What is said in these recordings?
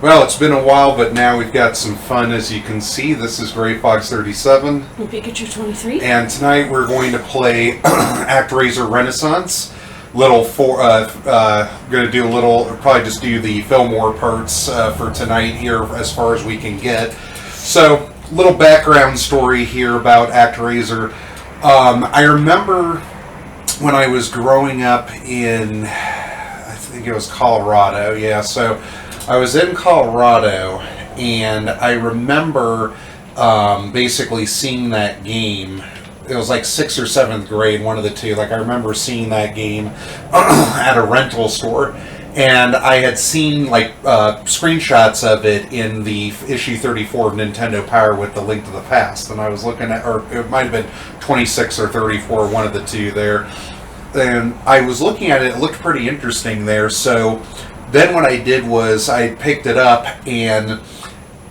Well, it's been a while, but now we've got some fun, as you can see. This is Gray Fox 37. And Pikachu 23. And tonight we're going to play Actraiser Renaissance. Going to do a little, probably just do the Fillmore parts for tonight here as far as we can get. So, little background story here about Actraiser. I remember when I was growing up in, I think it was Colorado, yeah, so I was in Colorado, and I remember basically seeing that game. It was like 6th or 7th grade, one of the two. Like, I remember seeing that game at a rental store, and I had seen like screenshots of it in the issue 34 of Nintendo Power with the Link to the Past, and I was looking at, or it might have been 26 or 34, one of the two there, and I was looking at it. It looked pretty interesting there, so then what I did was I picked it up, and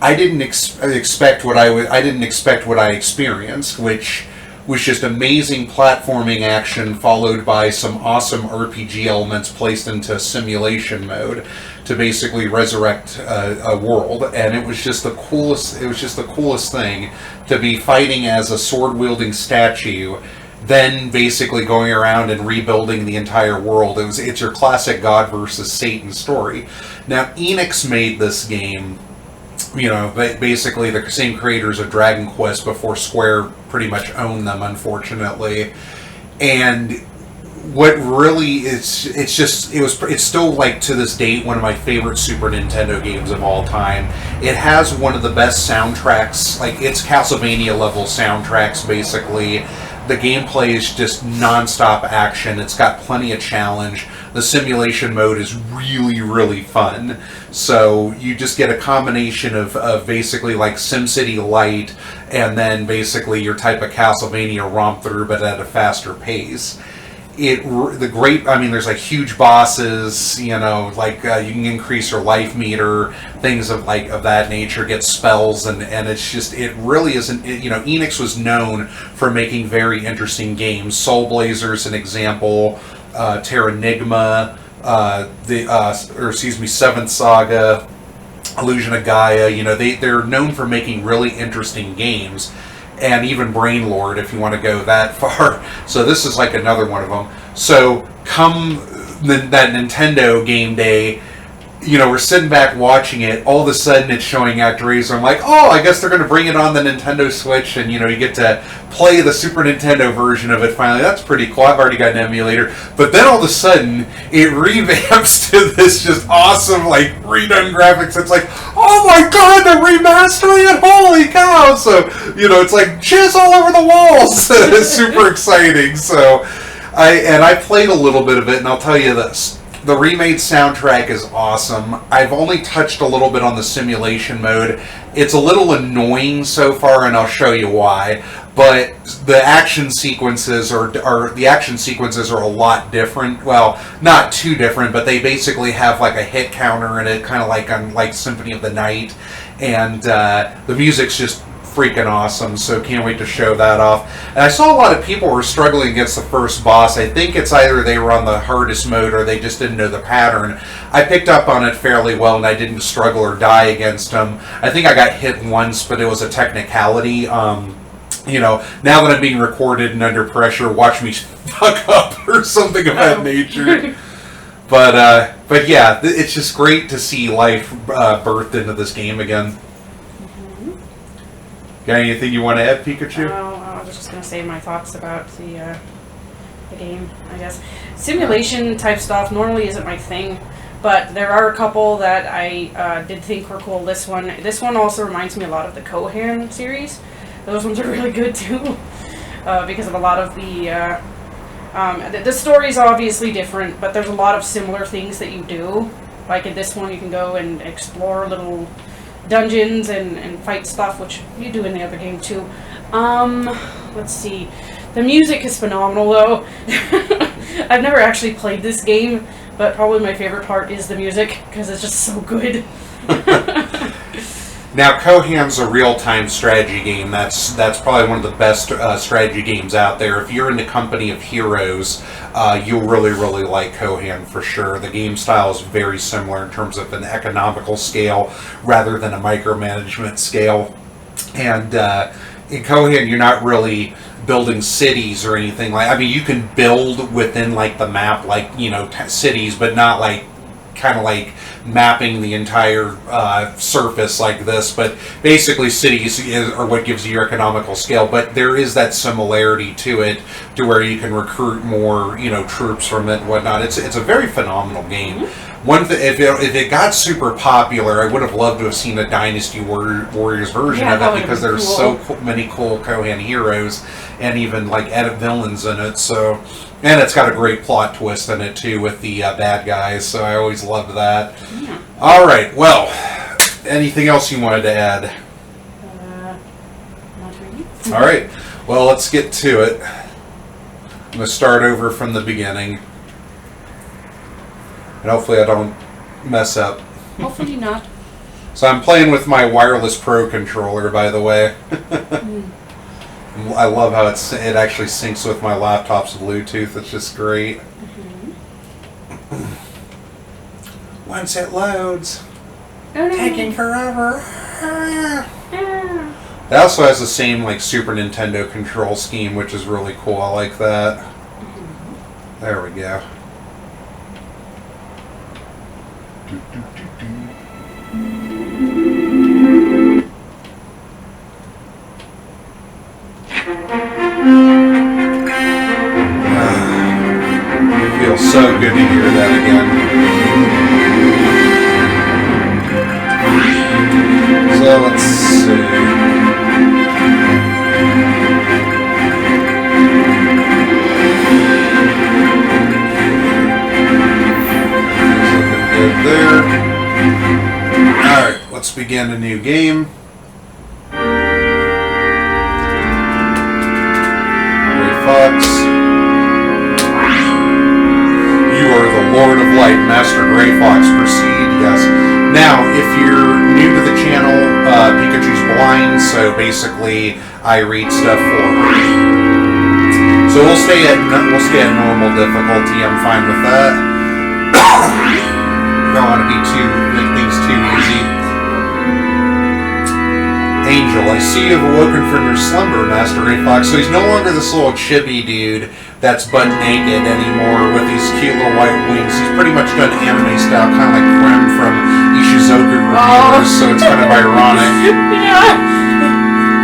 I didn't expect what I didn't expect what I experienced, which was just amazing platforming action followed by some awesome RPG elements placed into simulation mode to basically resurrect a world. And it was just the coolest. It was just the coolest thing to be fighting as a sword-wielding statue, then basically going around and rebuilding the entire world. It's your classic God versus Satan story. Now, Enix made this game, you know, basically the same creators of Dragon Quest before Square pretty much owned them, unfortunately. And what really is, it's still, like, to this date, one of my favorite Super Nintendo games of all time. It has one of the best soundtracks, like, it's Castlevania level soundtracks, basically. The gameplay is just non-stop action. It's got plenty of challenge. The simulation mode is really, really fun. So you just get a combination of basically like SimCity Lite and then basically your type of Castlevania romp through, but at a faster pace. There's like huge bosses, you know, like you can increase your life meter, things of that nature, get spells, and it's just, it really isn't, Enix was known for making very interesting games. Soul Blazer's an example, Terranigma, Seventh Saga, Illusion of Gaia, they're known for making really interesting games. And even Brainlord, if you want to go that far. So this is like another one of them. So come that Nintendo game day, we're sitting back watching it. All of a sudden it's showing Actraiser. I'm like, oh, I guess they're going to bring it on the Nintendo Switch, and you get to play the Super Nintendo version of it finally. That's pretty cool. I've already got an emulator. But then all of a sudden it revamps to this just awesome, like, redone graphics. It's like, oh my god, they're remastering it! Holy cow! So, it's like jizz all over the walls. It's super exciting. So I played a little bit of it, and I'll tell you this. The remade soundtrack is awesome. I've only touched a little bit on the simulation mode. It's a little annoying so far, and I'll show you why. But the action sequences are a lot different. Well, not too different, but they basically have like a hit counter in it, kind of like on like Symphony of the Night, and the music's just freaking awesome, so can't wait to show that off. And I saw a lot of people were struggling against the first boss. I think it's either they were on the hardest mode or they just didn't know the pattern. I picked up on it fairly well, and I didn't struggle or die against him. I think I got hit once, but it was a technicality. Now that I'm being recorded and under pressure, watch me fuck up or something of that nature. But yeah, it's just great to see life birthed into this game again. Got anything you want to add, Pikachu? I was just going to say my thoughts about the game, I guess. Simulation type stuff normally isn't my thing, but there are a couple that I did think were cool. This one also reminds me a lot of the Kohan series. Those ones are really good too, because of a lot of the story's obviously different, but there's a lot of similar things that you do. Like in this one, you can go and explore little dungeons and fight stuff, which you do in the other game too. Let's see. The music is phenomenal though. I've never actually played this game, but probably my favorite part is the music, because it's just so good. Now, Kohan's a real-time strategy game. That's probably one of the best strategy games out there. If you're in the Company of Heroes, you'll really, really like Kohan for sure. The game style is very similar in terms of an economical scale rather than a micromanagement scale. And in Kohan, you're not really building cities or anything like. I mean, you can build within like the map, like cities, but not like kind of like mapping the entire surface like this. But basically, cities are what gives you your economical scale. But there is that similarity to it, to where you can recruit more, troops from it and whatnot. It's a very phenomenal game. Mm-hmm. One thing, if it got super popular, I would have loved to have seen a Dynasty Warriors version of it, because there's so many cool Kohan heroes and even like edit villains in it. So. And it's got a great plot twist in it, too, with the bad guys, so I always loved that. Yeah. All right, well, anything else you wanted to add? Not really. All right, well, let's get to it. I'm going to start over from the beginning. And hopefully I don't mess up. Hopefully not. So I'm playing with my Wireless Pro controller, by the way. I love how it actually syncs with my laptop's Bluetooth. It's just great. Mm-hmm. Once it loads, taking forever. It also has the same like Super Nintendo control scheme, which is really cool. I like that. Mm-hmm. There we go. Feels so good to hear that again. So let's see. Looking good there. Alright, let's begin a new game. Fox. You are the Lord of Light, Master Gray Fox. Proceed, yes. Now, if you're new to the channel, Pikachu's blind, so basically I read stuff for her. So we'll stay at normal difficulty. I'm fine with that. Don't want to make things too easy. Angel, I see you've awoken from your slumber, Master Gray Fox. So he's no longer this little chibi dude that's butt naked anymore with these cute little white wings. He's pretty much done anime style, kind of like Krem from Ishizoku Reviewers, so it's kind of ironic. Yeah.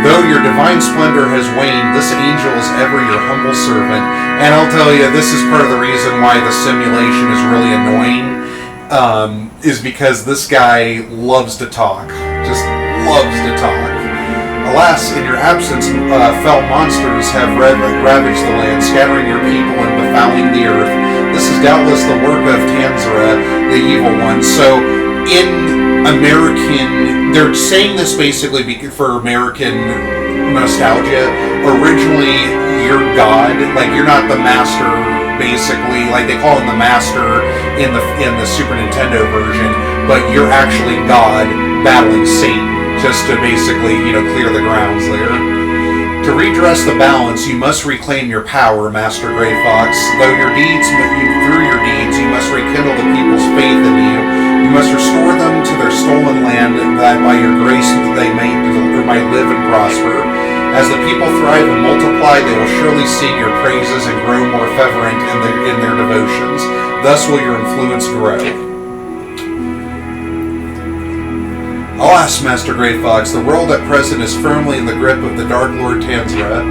Though your divine splendor has waned, this angel is ever your humble servant. And I'll tell you, this is part of the reason why the simulation is really annoying, is because this guy loves to talk. Just loves to talk. Alas, in your absence, fell monsters have ravaged the land, scattering your people and befouling the earth. This is doubtless the work of Tanzra, the evil one. So, in American, they're saying this basically for American nostalgia. Originally, you're God, like you're not the master. Basically, like they call him the master in the Super Nintendo version, but you're actually God battling Satan. Just to basically, clear the grounds there. To redress the balance, you must reclaim your power, Master Gray Fox. Through your deeds, you must rekindle the people's faith in you. You must restore them to their stolen land, and that by your grace they might live and prosper. As the people thrive and multiply, they will surely sing your praises and grow more fervent in their devotions. Thus will your influence grow. Alas, Master Gray Fox, the world at present is firmly in the grip of the Dark Lord Tanzra.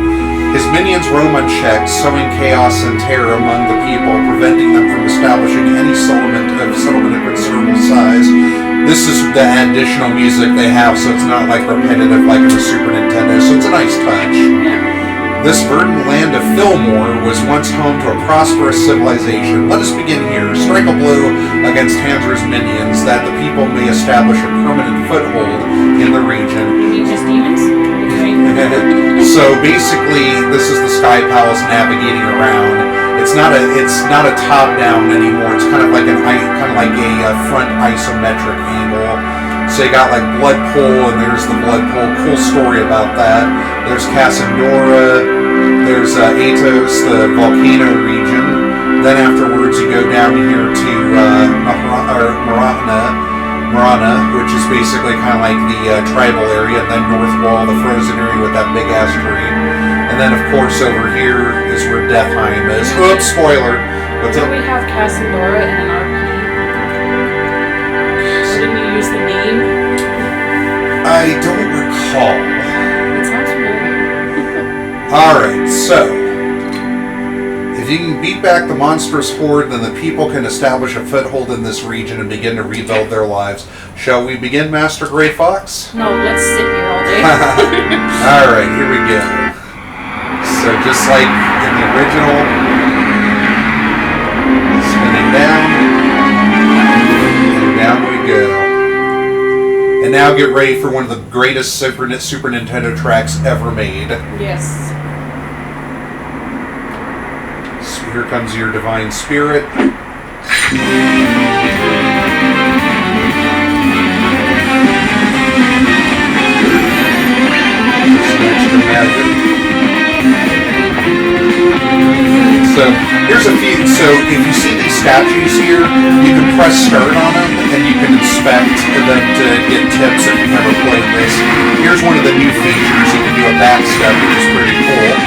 His minions roam unchecked, sowing chaos and terror among the people, preventing them from establishing any settlement of considerable size. This is the additional music they have, so it's not like repetitive like in the Super Nintendo, so it's a nice touch. This verdant land of Fillmore was once home to a prosperous civilization. Let us begin here. Strike a blow against Tanzra's minions, that the people may establish a permanent foothold in the region. You mean just demons? So basically, this is the Sky Palace navigating around. It's not a top down anymore. It's kind of like a front isometric angle. So you got like Blood Pool, and there's the Blood Pool. Cool story about that. There's Casandora. There's Atos, the volcano region. Then afterwards you go down here to Marana, which is basically kind of like the tribal area, and then North Wall, the frozen area with that big ass tree. And then of course over here is where Deathheim is. Oops, spoiler. What's Do up? we have Casandora in an RPG? Didn't you use the name? I don't recall. It sounds familiar. Alright, so if you can beat back the monstrous horde, then the people can establish a foothold in this region and begin to rebuild their lives. Shall we begin, Master Grey Fox? No, let's sit here all day. Alright, here we go. So just like in the original, spinning down, and down we go. And now get ready for one of the greatest Super Nintendo tracks ever made. Yes. So here comes your divine spirit. Some extra magic. So here's a few. So if you see these statues here, you can press start on them and you can inspect them to get tips if you've never played this. Here's one of the new features. You can do a backstep, which is pretty cool.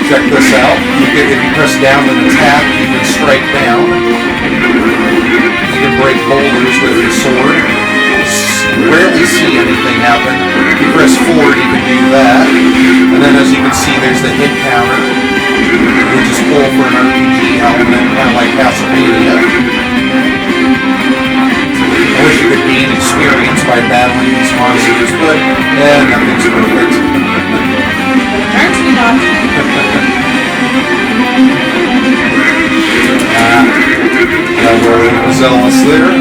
Check this out. If you press down and attack, you can strike down. You can break boulders with your sword. Rarely see anything happen. If you press forward, you can do that. And then as you can see, there's the hit counter, which is cool for an RPG element, kind of like Castlevania. I wish you could gain experience by battling these monsters, but nothing's perfect. Apparently not. We're overzealous there.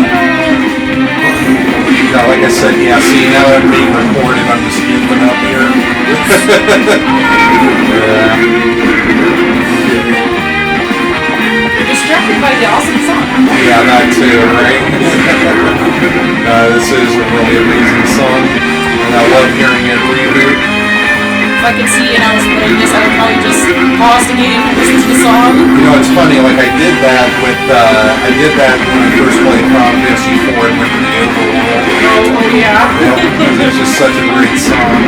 Yeah, like I said, yeah, see, now that I'm being recorded, I'm just goofing up here. You're distracted by the awesome song. Yeah, that too, right? This is a really amazing song, and I love hearing it reboot. If I could see and I was playing this, I would probably just pause the game and listen to the song. You know, it's funny, like I did that when I first played Final Fantasy IV and went to the overworld. Oh yeah. Yep, it's just such a great song.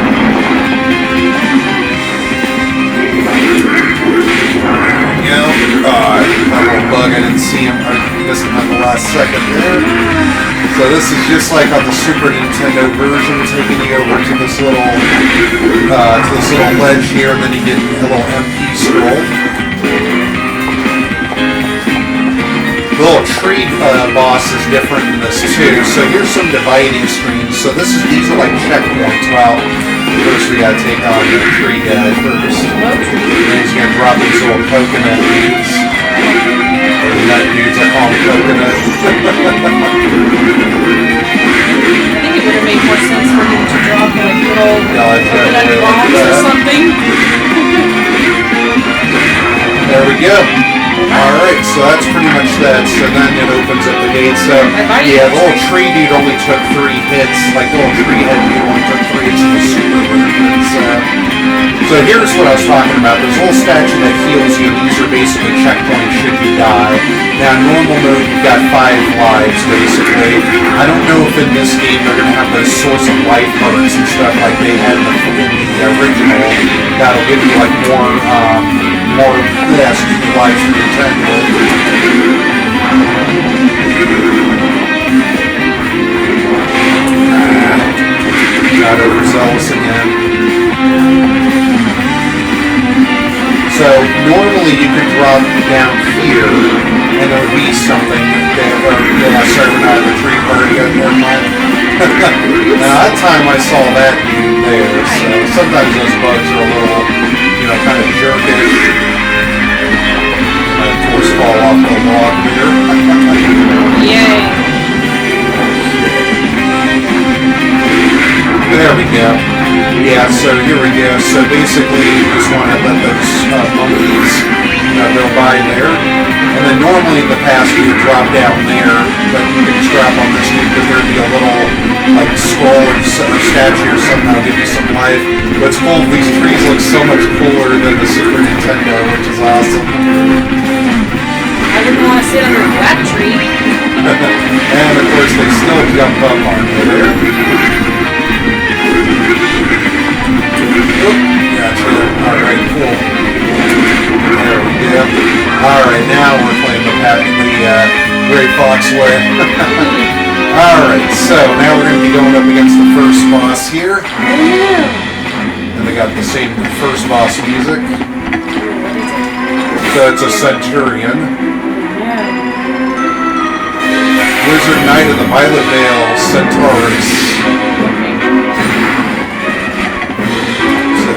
You know, that little bug, I didn't see him. I missed him at the last second there. So this is just like on the Super Nintendo version, taking you over to this little ledge here, and then you get a little MP scroll. The little tree boss is different in this too. So here's some dividing screens. So these are like checkpoints. Well, first we gotta take on the tree guy first. And he's gonna drop these little coconut dudes. Or nut dudes, I call them coconut. I think it would have made more sense for him to drop like little coconut bombs or something. There we go. Alright, so that's pretty much that. So then it opens up the gate. So, yeah, the little tree dude only took 3 hits. Like, the little tree head dude only took 3 hits in the super version. So here's what I was talking about. There's a little statue that heals you. These are basically checkpoints should you die. Now, in normal mode, you've got 5 lives, basically. I don't know if in this game they're going to have those source of life perks and stuff like they had in the original. That'll give you, like, more lives to contend with. Got overzealous again. So normally you could drop down here and there would be something there. Sorry, we're not at the tree party yet. Never mind. Now that time I saw that dude there. So sometimes those bugs are a little, kind of jerkish. Of course, fall off the log here. Yay. There we go. Yeah, so here we go. So basically, you just want to let those monkeys go by there. And then normally in the past you would drop down there, but you can strap on this dude because there'd be a little like skull or statue or somehow give you some life. But it's cool. These trees look so much cooler than the Super Nintendo, which is awesome. I wouldn't want to sit under that tree. And of course they still jump up onto there. Oop, gotcha. Alright, cool. There we go. Alright, now we're playing the Gray Fox way. Alright, so now we're going to be going up against the first boss here. And they got the same first boss music. So it's a Centurion. Wizard Knight of the Violet Veil Centaurus. So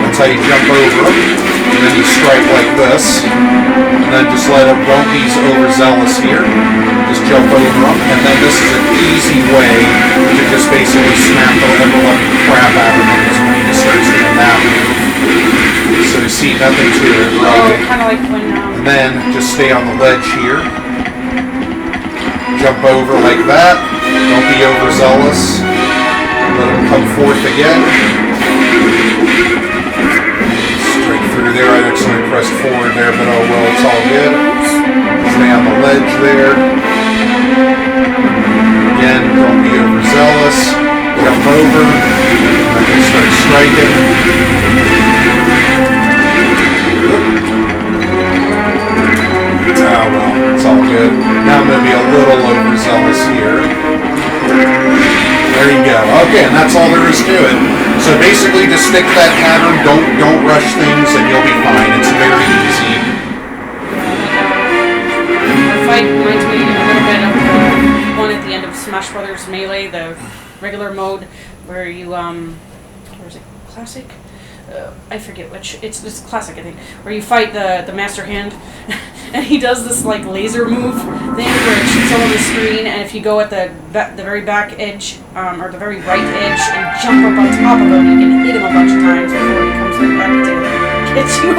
that's how you jump over them. And then you strike like this. And then just let them, don't be overzealous here. Just jump over them. And then this is an easy way to just basically smack the ever-loving crap out of them when he starts doing that move. So you see nothing to it. Oh, kind of like when... And then just stay on the ledge here. Jump over like that. Don't be overzealous. Let them come forth again. Straight through there. I accidentally pressed forward there, but oh well, it's all good. Stay on the ledge there. Again, don't be overzealous. Jump over. And then start striking. Oh well, it's all good. Now I'm going to be a little overzealous here. There you go. Okay, and that's all there is to it. So basically just stick to that pattern, don't rush things, and you'll be fine. It's very easy. The fight reminds me a little bit of the one at the end of Smash Brothers Melee, the regular mode, where you, or is it Classic? I forget which. It's Classic, I think, where you fight the Master Hand, and he does this like laser move thing where it shoots all over the screen, and if you go at the very back edge or the very right edge and jump up on top of him, you can hit him a bunch of times before he comes right back to get you.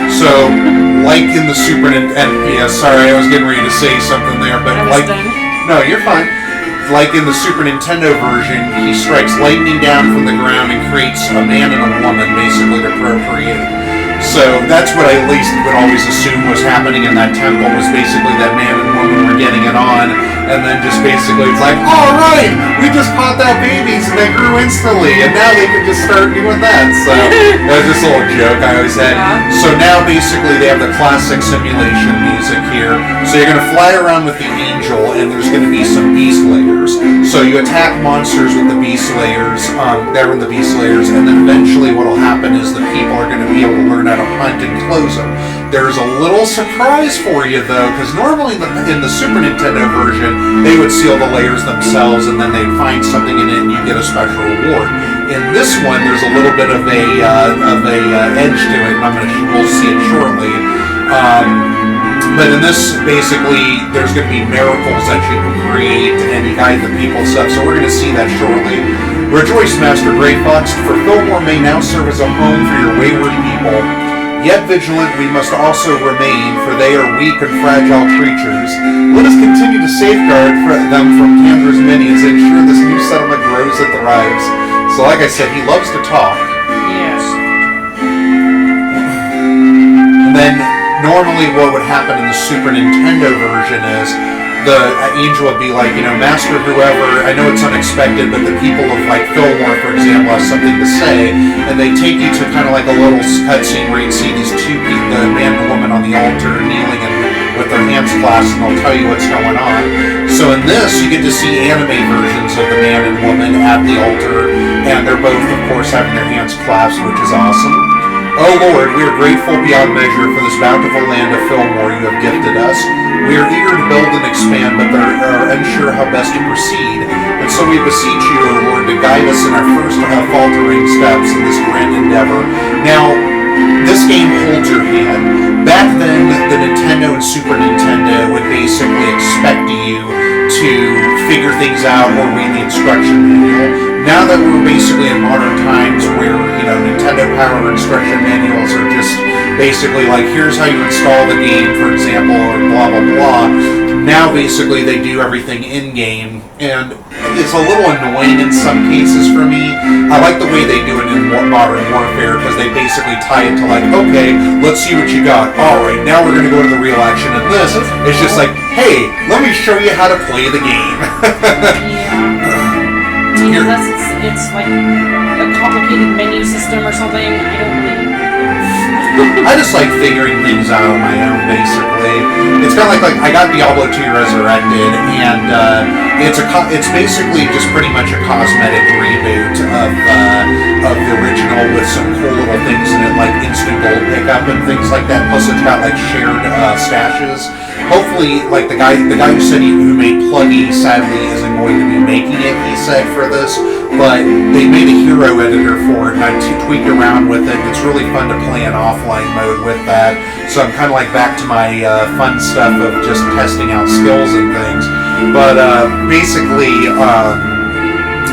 So, like in the Super Nintendo, yeah, sorry, I was getting ready to say something there, but like, no, you're fine. Like in the Super Nintendo version, he strikes lightning down from the ground and creates a man and a woman, basically, to procreate. So that's what I at least would always assume was happening in that temple, was basically that man and woman were getting it on, and then just basically it's like, all right, we just popped out babies and they grew instantly, and now they can just start doing that. So that was just a little joke I always had. So now basically they have the classic simulation music here. So you're going to fly around with the angel, and there's going to be some beast layers. So you attack monsters with the beast layers, there in the beast layers, and then eventually what will happen is the people are going to be able to learn how to hunt and close them. There's a little surprise for you though, because normally in the Super Nintendo version, they would seal the layers themselves and then they'd find something in it and you get a special reward. In this one, there's a little bit of a edge to it, and we'll see it shortly. But in this, basically, there's going to be miracles that you can create and you guide the people and stuff, so we're going to see that shortly. Rejoice, Master Gray Fox, for Fillmore may now serve as a home for your wayward people. Yet vigilant we must also remain, for they are weak and fragile creatures. Let us continue to safeguard them from Candra's minions and ensure this new settlement grows and thrives. So like I said, he loves to talk. Yes. And then normally what would happen in the Super Nintendo version is the angel would be like, Master whoever, I know it's unexpected, but the people of like Fillmore, for example, have something to say, and they take you to kind of like a little cutscene where you see these two people, the man and woman on the altar kneeling and with their hands clasped, and they'll tell you what's going on. So in this, you get to see anime versions of the man and woman at the altar, and they're both, of course, having their hands clasped, which is awesome. Oh Lord, we are grateful beyond measure for this bountiful land of Fillmore you have gifted us. We are eager to build and expand, but are unsure how best to proceed. And so we beseech you, O Lord, to guide us in our first faltering steps in this grand endeavor. Now, this game holds your hand. Back then, the Nintendo and Super Nintendo would basically expect you to figure things out or read the instruction manual. now that we're basically in modern times where, Nintendo Power instruction manuals are just basically like, here's how you install the game, for example, or blah, blah, blah. Now, basically, they do everything in-game, and it's a little annoying in some cases for me. I like the way they do it in Modern Warfare, because they basically tie it to like, okay, let's see what you got. Alright, now we're going to go to the real action, and this is just like, hey, let me show you how to play the game. Yeah. Unless it's like a complicated menu system or something, I don't really... I just like figuring things out on my own, basically. It's kind of like I got Diablo 2 Resurrected, and it's basically just pretty much a cosmetic reboot of the original with some cool little things in it, like instant gold pickup and things like that. Plus, it's got like shared stashes. Hopefully, like the guy who said who made Pluggy sadly isn't going to be making it. He said for this. But they made a hero editor for it, and I tweaked around with it. It's really fun to play in offline mode with that. So I'm kind of like back to my fun stuff of just testing out skills and things. But basically,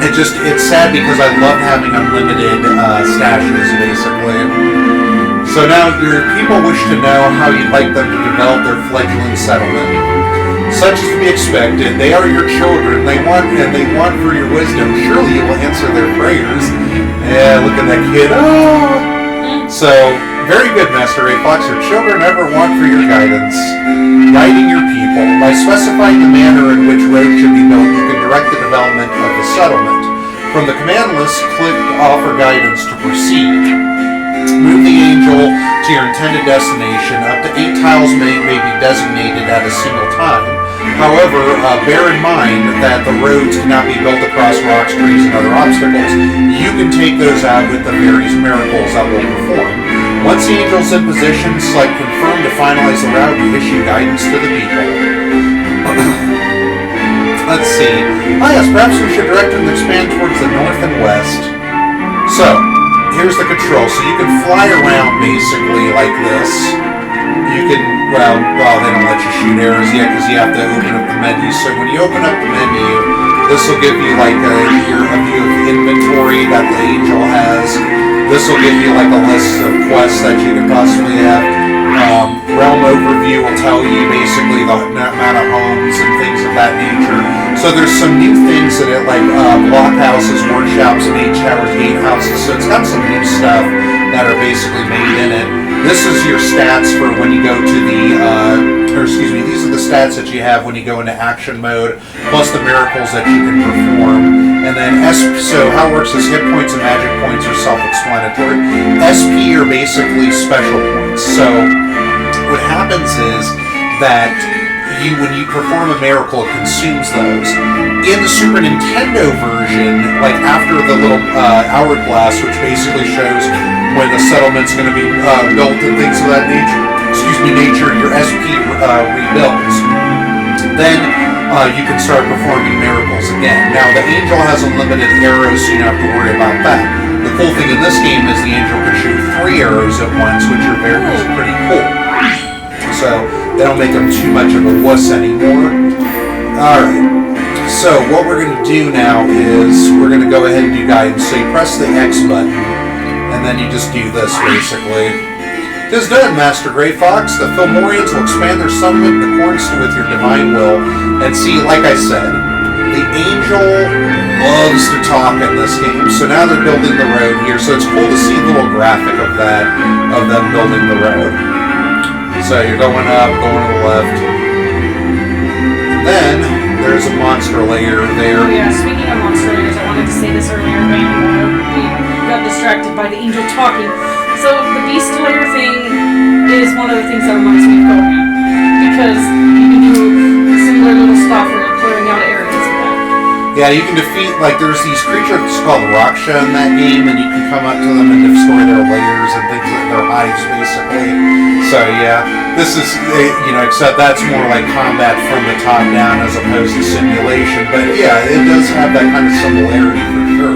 it's sad because I love having unlimited stashes, basically. So now your people wish to know how you'd like them to develop their fledgling settlement. Such is to be expected. They are your children. They want for your wisdom. Surely you will answer their prayers. Yeah, look at that kid. Oh. So, very good, Master Ray Fox. Your children ever want for your guidance. Guiding your people. By specifying the manner in which roads should be built, you can direct the development of the settlement. From the command list, click Offer Guidance to proceed. Move the angel to your intended destination. Up to 8 tiles may be designated at a single time. However, bear in mind that the roads cannot be built across rocks, trees, and other obstacles. You can take those out with the various miracles that will perform. Once the angel's in position, select Confirm to finalize the route and issue guidance to the people. Let's see. Yes, perhaps we should direct them to expand towards the north and west. So, here's the control. So you can fly around basically like this. You can, well, they don't let you shoot arrows yet because you have to open up the menu. So when you open up the menu, this will give you like a view of inventory that the angel has. This will give you like a list of quests that you could possibly have. Realm overview will tell you basically the amount of homes and things of that nature. So there's some new things in it, like blockhouses, workshops, mage towers, gatehouses. So it's got some new stuff that are basically made in it. This is your stats for when you go to these are the stats that you have when you go into action mode, plus the miracles that you can perform. And then so how it works is hit points and magic points are self-explanatory. SP are basically special points. So what happens is that when you perform a miracle, it consumes those. In the Super Nintendo version, like after the little hourglass, which basically shows when the settlement's going to be built and things of that nature, your SP rebuilds. Then you can start performing miracles again. Now, the angel has unlimited arrows, so you don't have to worry about that. The cool thing in this game is the angel can shoot 3 arrows at once, which are pretty cool. So they don't make them too much of a wuss anymore. Alright, so what we're going to do now is we're going to go ahead and do guidance. So you press the X button, and then you just do this basically. "'Tis done, Master Grey Fox. The Fillmorians will expand their settlement in accordance with your divine will." And see, like I said, the angel loves to talk in this game. So now they're building the road here. So it's cool to see a little graphic of that, of them building the road. So you're going up, going to the left. And then there's a monster layer there. Oh yeah, speaking of monster layers, I wanted to say this earlier, but we got distracted by the angel talking. So the beast layer thing is one of the things that reminds me of Conan. Because you can do similar little stuff where you're clearing out areas of that. Yeah, you can defeat, like, there's these creatures called Raksha in that game, and you can come up to them and destroy their layers and things like their hives, basically. So, yeah, this is, except that's more like combat from the top down as opposed to simulation. But, yeah, it does have that kind of similarity for sure.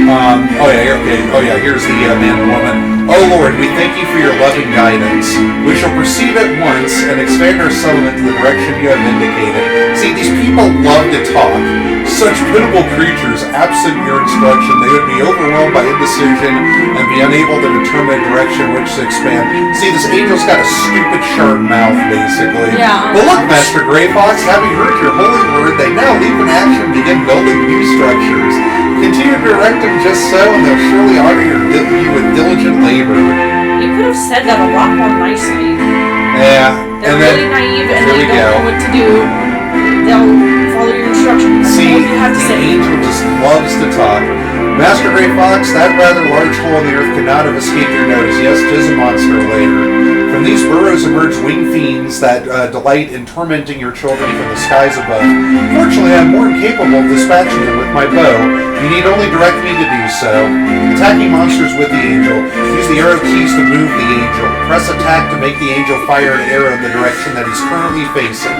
Oh yeah, okay. Oh yeah, here's the man and woman. Oh Lord, we thank you for your loving guidance. We shall proceed at once and expand our settlement to the direction you have indicated. See, these people love to talk. Such pitiful creatures, absent your instruction, they would be overwhelmed by indecision and be unable to determine a direction in which to expand. See, this angel's got a stupid sharp mouth, basically. Yeah. But look, Master Grey Fox, having heard your holy word, they now leap in action and begin building new structures. Continue to direct them just so, and they'll surely honor you with diligent labor. You could have said that a lot more nicely. Yeah. They're really naive and they don't know what to do. They'll follow your instructions. See, What you have to the say. angel just loves to talk. Master Grey Fox, that rather large hole in the earth could not have escaped your notice. Yes, 'tis a monster later. From these burrows emerge winged fiends that delight in tormenting your children from the skies above. Fortunately, I am more than capable of dispatching them with my bow. You need only direct me to do so. Attacking monsters with the angel. Use the arrow keys to move the angel. Press attack to make the angel fire an arrow in the direction that he's currently facing.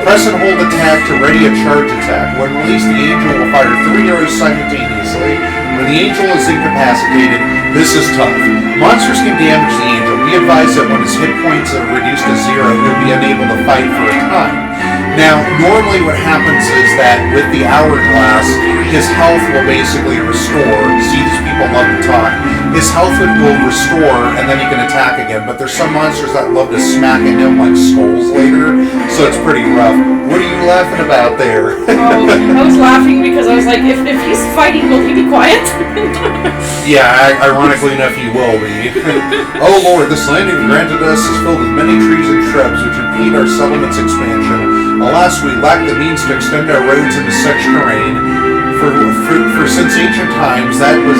Press and hold attack to ready a charge attack. When released, the angel will fire 3 arrows simultaneously. When the angel is incapacitated, this is tough. Monsters can damage the angel. Be advised that when his hit points are reduced to 0, he'll be unable to fight for a time. Now, normally what happens is that with the hourglass, his health will basically restore. See, these people love to talk. His health will restore, and then he can attack again. But there's some monsters that love to smack at him like skulls later, so it's pretty rough. What are you laughing about there? Oh, I was laughing because I was like, if he's fighting, will he be quiet? Yeah, ironically enough, he will be. Oh Lord, this land you've granted us is filled with many trees and shrubs which impede our settlement's expansion. Alas, we lack the means to extend our roads into such terrain. For since ancient times, that was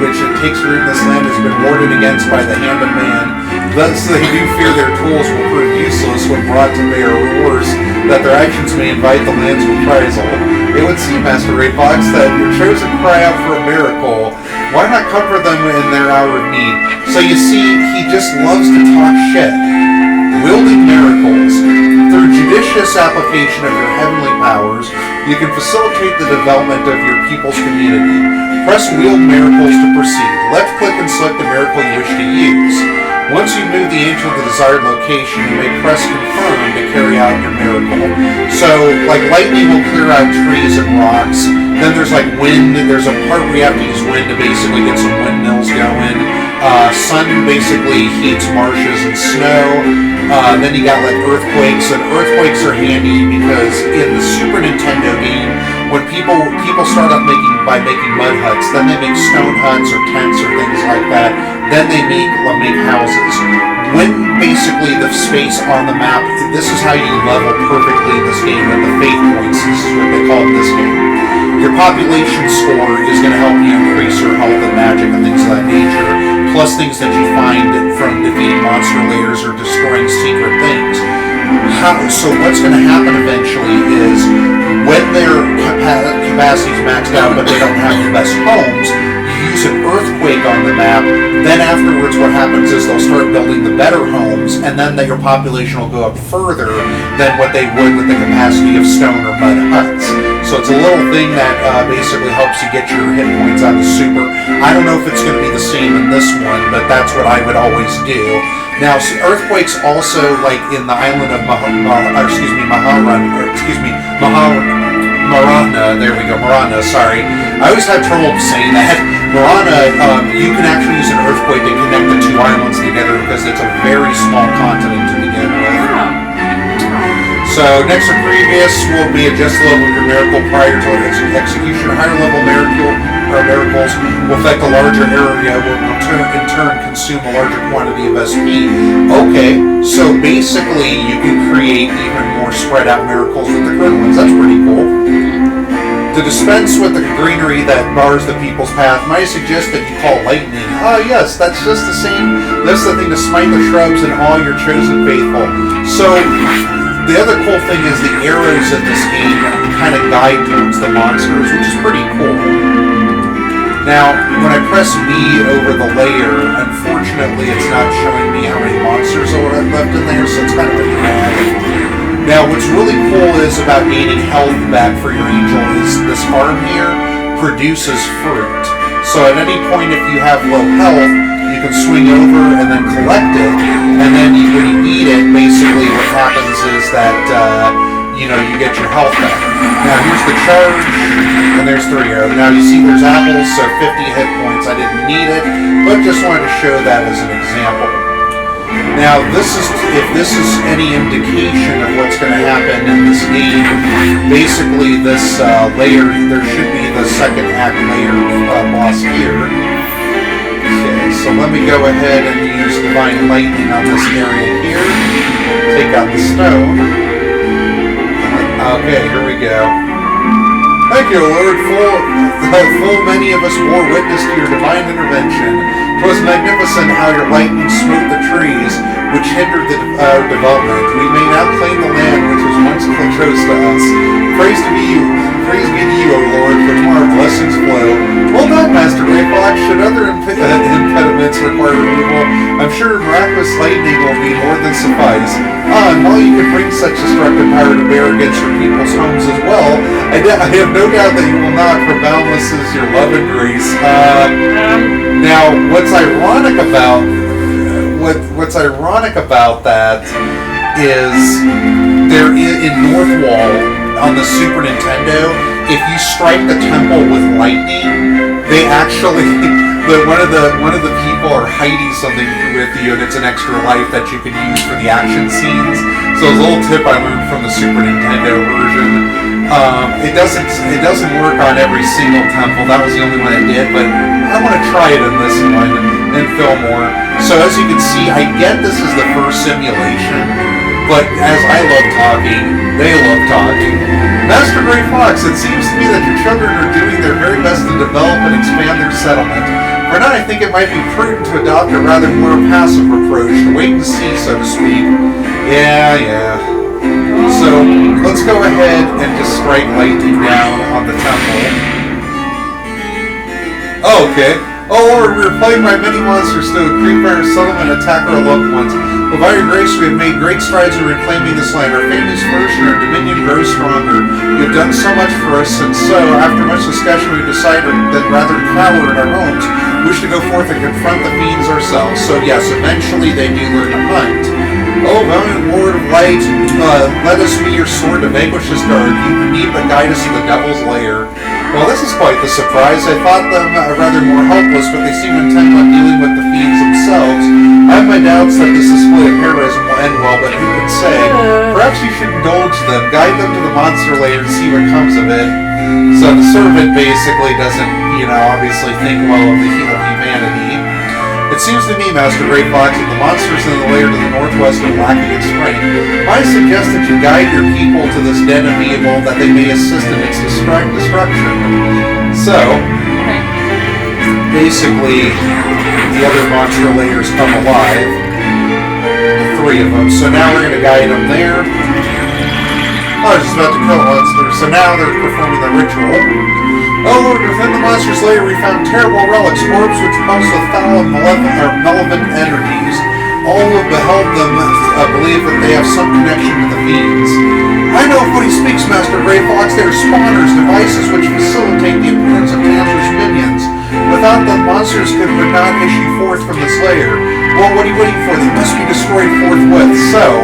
which it takes root in this land has been warded against by the hand of man. Thus they do fear their tools will prove useless when brought to bear, or worse, that their actions may invite the land's reprisal. It would seem, Master Ray Fox, that your chosen cry out for a miracle. Why not comfort them in their hour of need? So you see, he just loves to talk shit. Wielding miracles. Through judicious application of your heavenly powers, you can facilitate the development of your people's community. Press wield miracles to proceed. Left click and select the miracle you wish to use. Once you move the angel to the desired location, you may press confirm to carry out your miracle. So, like lightning will clear out trees and rocks. Then there's like wind. There's a part where you have to use wind to basically get some windmills going. Sun basically heats marshes and snow. Then you got like earthquakes, and earthquakes are handy because in the Super Nintendo game, when people start off making mud huts, then they make stone huts or tents or things like that. Then they make houses. When basically the space on the map, this is how you level perfectly in this game with the faith points. This is what they call it in this game. Your population score is going to help you increase your health and magic and things of that nature, plus things that you find from defeating monster layers or destroying secret things. So what's going to happen eventually is when their capacity is maxed out but they don't have the best homes, you use an earthquake on the map, then afterwards what happens is they'll start building the better homes, and then your population will go up further than what they would with the capacity of stone or mud huts. So it's a little thing that basically helps you get your hit points on the super. I don't know if it's going to be the same in this one, but that's what I would always do. Now, earthquakes also, like in the island of Marana, there we go, Marana, sorry. I always had trouble saying that. Marana, you can actually use an earthquake to connect the two islands together because it's a very small continent to begin with. So next or previous will be adjust the level of your miracle prior to its execution. Higher level miracles will affect a larger area, will in turn consume a larger quantity of SP. Okay, so basically you can create even more spread out miracles than the current ones. That's pretty cool. To dispense with the greenery that bars the people's path, might I suggest that you call lightning? Ah, yes, that's just the same. That's the thing to smite the shrubs and all your chosen faithful. So the other cool thing is the arrows in this game kind of guide towards the monsters, which is pretty cool. Now, when I press B over the layer, unfortunately it's not showing me how many monsters are left in there, so it's kind of a drag. Now, what's really cool is about gaining health back for your angel is this farm here produces fruit. So at any point, if you have low health, you can swing over and then collect it, and then when you eat it, basically what happens is that you get your health back. Now here's the charge, and there's 3 arrows. Now you see there's apples, so 50 hit points. I didn't need it, but just wanted to show that as an example. Now if this is any indication of what's going to happen in this game, basically this layer, there should be the second act layer boss here. Okay, so let me go ahead and use Divine Lightning on this area here. Take out the stone. Okay, here we go. Thank you, Lord. Full many of us bore witness to your divine intervention. 'Twas magnificent how your lightning smote the trees, which hindered our development. We may now claim the land which was once close to us. Praise be to you, O Lord, for from our blessings flow. Well done, Master Greyfox. Should other impediments require removal, I'm sure miraculous lightning will be more than suffice. And while you can bring such destructive power to bear against your people's homes as well, I have no doubt that you will not, for boundless is your love and grace. Now, what's ironic about that is there in North Wall on the Super Nintendo, if you strike the temple with lightning, they actually one of the people are hiding something with you, and it's an extra life that you can use for the action scenes. So it's a little tip I learned from the Super Nintendo version. It doesn't work on every single temple. That was the only one I did, but I want to try it in this one in Fillmore. So as you can see, I get this is the first simulation, but as I love talking, they love talking. Master Gray Fox, it seems to me that your children are doing their very best to develop and expand their settlement. For now, I think it might be prudent to adopt a rather more passive approach, to wait and see, so to speak. Yeah. So, let's go ahead and just strike lightning down on the temple. Oh, okay. Oh Lord, we are plagued by many monsters to creep our settlement and attack our loved ones. But by your grace, we have made great strides in reclaiming this land. Our families flourish and our dominion grows stronger. You have done so much for us, and so, after much discussion, we decided that rather than cower in our homes, we wish to go forth and confront the fiends ourselves. So yes, eventually they do learn to hunt. Oh, valiant Lord of Light, let us be your sword to vanquish this guard. You need but guide us to the devil's lair. Well, this is quite the surprise. I thought them rather more helpless, but they seem intent on dealing with the fiends themselves. I have my doubts that this display of heroism will end well, but who can say? Perhaps you should indulge them, guide them to the monster lair and see what comes of it. So the servant basically doesn't, obviously think well of humanity. It seems to me, Master Gray Fox, that the monsters in the lair to the northwest are lacking in strength. I suggest that you guide your people to this den of evil, that they may assist in its destruction. So, basically, the other monster lairs come alive. 3 of them. So now we're going to guide them there. I was just about to kill a monster. So now they're performing the ritual. Oh Lord, within the monster's lair we found terrible relics, orbs which pulse with foul and malevolent energies. All who have beheld them believe that they have some connection to the fiends. I know of what he speaks, Master Gray Fox. They are spawners, devices which facilitate the appearance of Tanzer's minions. Without them, monsters would not issue forth from this lair. Well, what are you waiting for? They must be destroyed forthwith. So,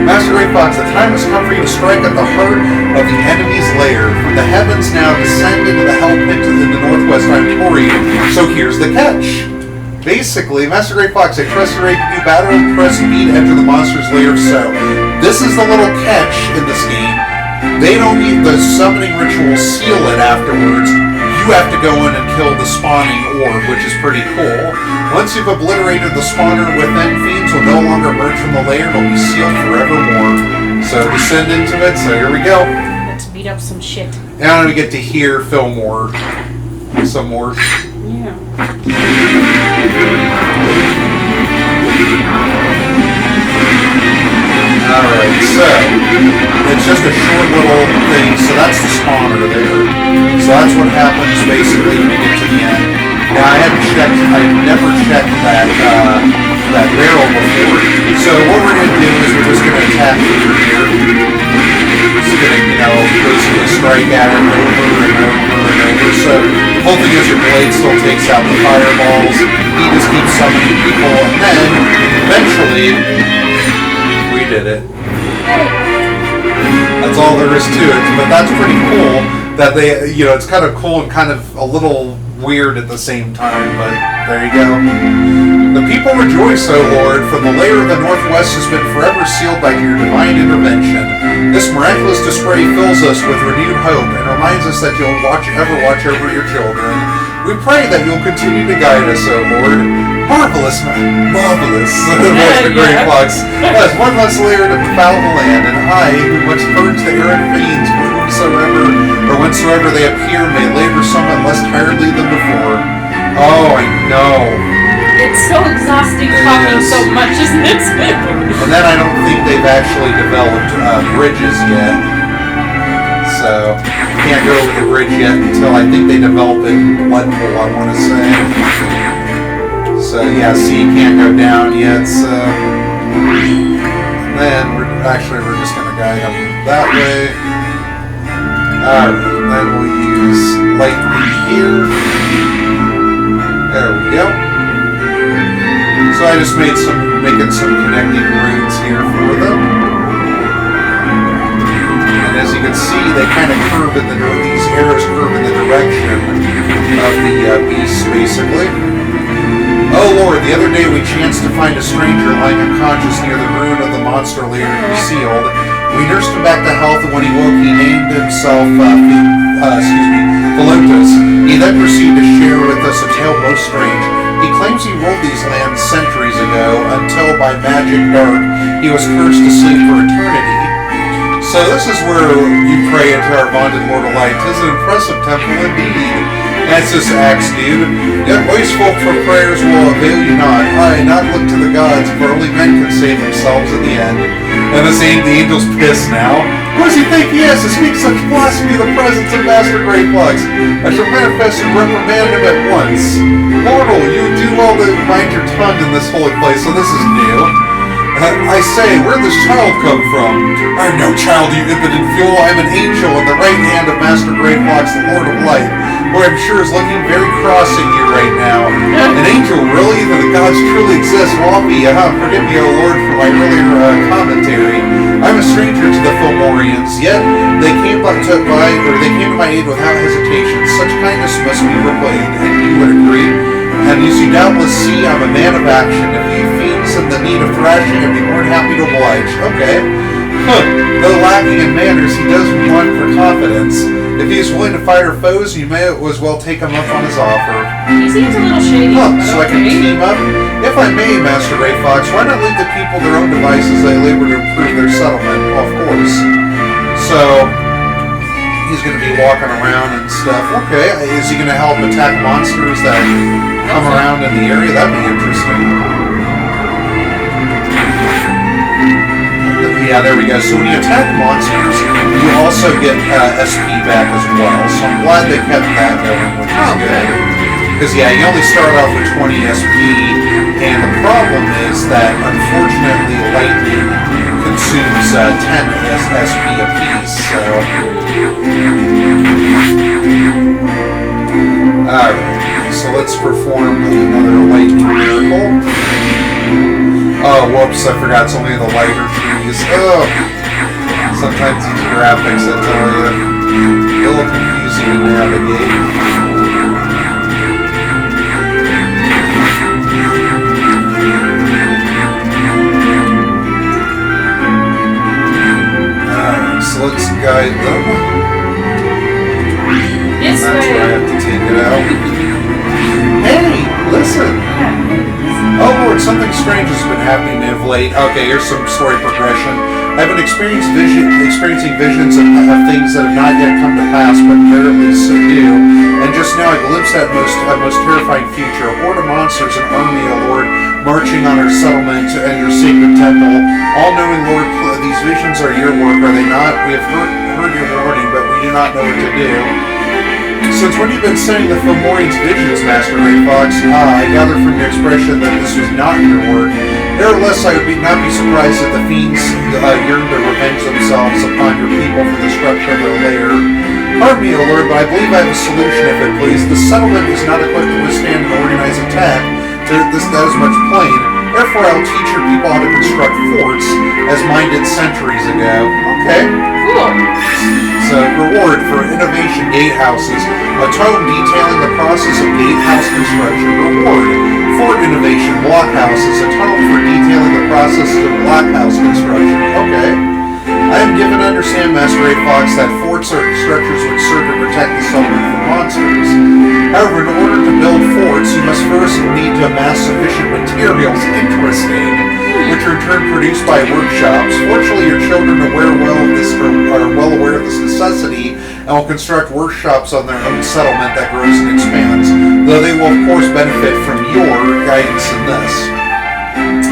Master Gray Fox, the time has come for you to strike at the heart of the enemy's lair. For the heavens now descend into the hell pit in the northwest Ontario. So here's the catch. Basically, Master Gray Fox, I trust you're ready to do battle and press B to enter the monster's lair. So, this is the little catch in this game. They don't need the summoning ritual seal it afterwards. You have to go in and kill the spawning orb, which is pretty cool. Once you've obliterated the spawner within, fiends will no longer emerge from the lair. It'll be sealed forevermore. So descend into it. So here we go. Let's beat up some shit. Now we get to hear Fillmore some more. Yeah. Alright, so it's just a short little thing. So that's the spawner there. So that's what happens basically when you get to the end. Now I've never checked that barrel before. So what we're going to do is we're just going to attack through here. Just going to, basically strike at it over and over and over So the whole thing is your blade still takes out the fireballs. He just keeps summoning people, and then eventually we did it. That's all there is to it, but that's pretty cool that they, it's kind of cool and kind of a little weird at the same time, but there you go. The people rejoice, O Lord, for the lair of the Northwest has been forever sealed by your divine intervention. This miraculous display fills us with renewed hope and reminds us that you'll ever watch over your children. We pray that you'll continue to guide us, O Lord. Marvelous, Master Grey Fox. Yes, one less layer to befoul the land, and I, who must purge the errant fiends whensoever they appear, may labor somewhat less tiredly than before. Oh, I know. It's so exhausting talking so much, isn't it? And then I don't think they've actually developed bridges yet. So, you can't go over the bridge yet until I think they develop it in Bloodpool, I want to say. So, yeah, see, you can't go down yet, so... Then, we're just going to guide them that way. Alright, then we'll use lightning here. There we go. So I just making some connecting runes here for them. And as you can see, they kind of curve these arrows curve in the direction of the beasts, basically. Oh Lord, the other day we chanced to find a stranger lying unconscious near the ruin of the monster lair you sealed. We nursed him back to health, and when he woke, he named himself, Velotus. He then proceeded to share with us a tale most strange. He claims he ruled these lands centuries ago, until by magic dark, he was cursed to sleep for eternity. So this is where you pray into our vaunted Lord of Light. 'Tis an impressive temple indeed. That's this axe, dude. Yet wasteful for prayers will avail you not. I not look to the gods, for only men can save themselves in the end. And the angel's pissed now. Who does he think he is to speak such blasphemy in the presence of Master Grey Fox? I shall manifest and reprimand him at once. Mortal, you do well to mind your tongue in this holy place, so this is new. I say, where'd this child come from? I'm no child, you impotent fool. I'm an angel in the right hand of Master Grey Fox, the Lord of Light, who I'm sure is looking very cross at you right now. An angel, really? That the gods truly exist? Well, forgive me, O Lord, for my earlier commentary. I'm a stranger to the Fillmorians, yet they came to my aid without hesitation. Such kindness must be repaid, and you would agree. And as you doubtless see, I'm a man of action. If you fiends in the need of thrashing, I'd be more than happy to oblige. Okay. Though lacking in manners, he does want for confidence. If he is willing to fight our foes, you may as well take him up on his offer. He seems a little shady. So I can team up? If I may, Master Grey Fox, why not leave the people their own devices as they labor to improve their settlement? Well, of course. So... he's going to be walking around and stuff. Okay, is he going to help attack monsters that come around in the area? That'd be interesting. Yeah, there we go. So when you attack monsters, you also get SP back as well. So I'm glad they kept that going, which is good. Because, yeah, you only start off with 20 SP, and the problem is that, unfortunately, lightning consumes 10 SP apiece, so... Alright, so let's perform another lightning miracle. Oh, whoops, I forgot it's only the lighter trees. Oh! Sometimes these graphics, I tell you, a little confusing to navigate. Alright, so let's guide them. This That's way. where I have to take it out. Hey, listen! Oh Lord, something strange has been happening of late. Okay, here's some story progression. I've been experiencing visions of things that have not yet come to pass, but invariably so do. And just now I glimpsed that most terrifying future. A horde of monsters, an army, O Lord, marching on our settlement and your sacred temple. All-knowing Lord, these visions are your work, are they not? We have heard your warning, but we do not know what to do. Since when you've been sending the Fillmorians visions, Master Grey Fox, I gather from your expression that this was not your work. Nevertheless, I would not be surprised if the fiends yearn to revenge themselves upon your people for the destruction of their lair. Pardon me, O Lord, but I believe I have a solution, if it please. The settlement is not equipped to withstand an organized attack. That is much plain. Therefore, I'll teach your people how to construct forts, as mine did centuries ago. Okay. Cool. So, reward for innovation gatehouses. A tome detailing the process of gatehouse construction. Reward. Fort innovation blockhouses. A tunnel for detailing the process of blockhouse construction. Okay. I am given to understand, Master Ray Fox, that forts are structures which serve to protect the settlement from monsters. However, in order to build forts, you must first need to amass sufficient materials, which are in turn produced by workshops. Fortunately, your children are well aware of this necessity and will construct workshops on their own settlement that grows and expands, though they will of course benefit from your guidance in this.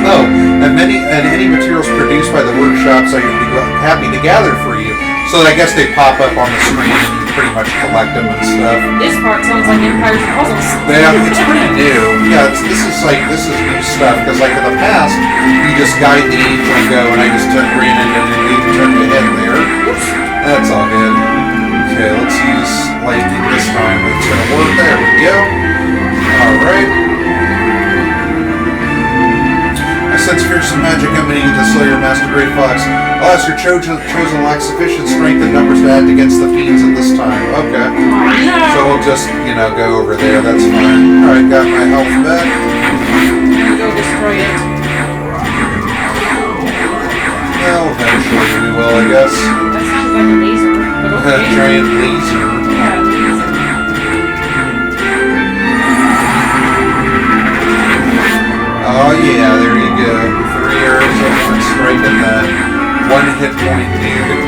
Oh, and any materials produced by the workshops I would be happy to gather for you. So I guess they pop up on the screen and you pretty much collect them and stuff. This part sounds like Empire's Puzzles. Yeah, it's pretty new. Yeah, this is new stuff, because like in the past, you just guide the angel and go, and I just ran in and even turned your head there. Oops. That's all good. Okay, let's use lightning this time. It's gonna work. There we go. Alright. I sense fearsome magic emanating into the Slayer Master Great Fox. I'll ask your chosen lack sufficient strength and numbers to act against the fiends at this time. Okay. So we'll just, go over there. That's fine. Alright, got my health back. Go destroy it. Well, eventually we will, I guess. That sounds like a laser. But okay. Giant laser. Yeah, laser. Oh yeah, there you go. 3 arrows of one strike and that 1 hit point, dude.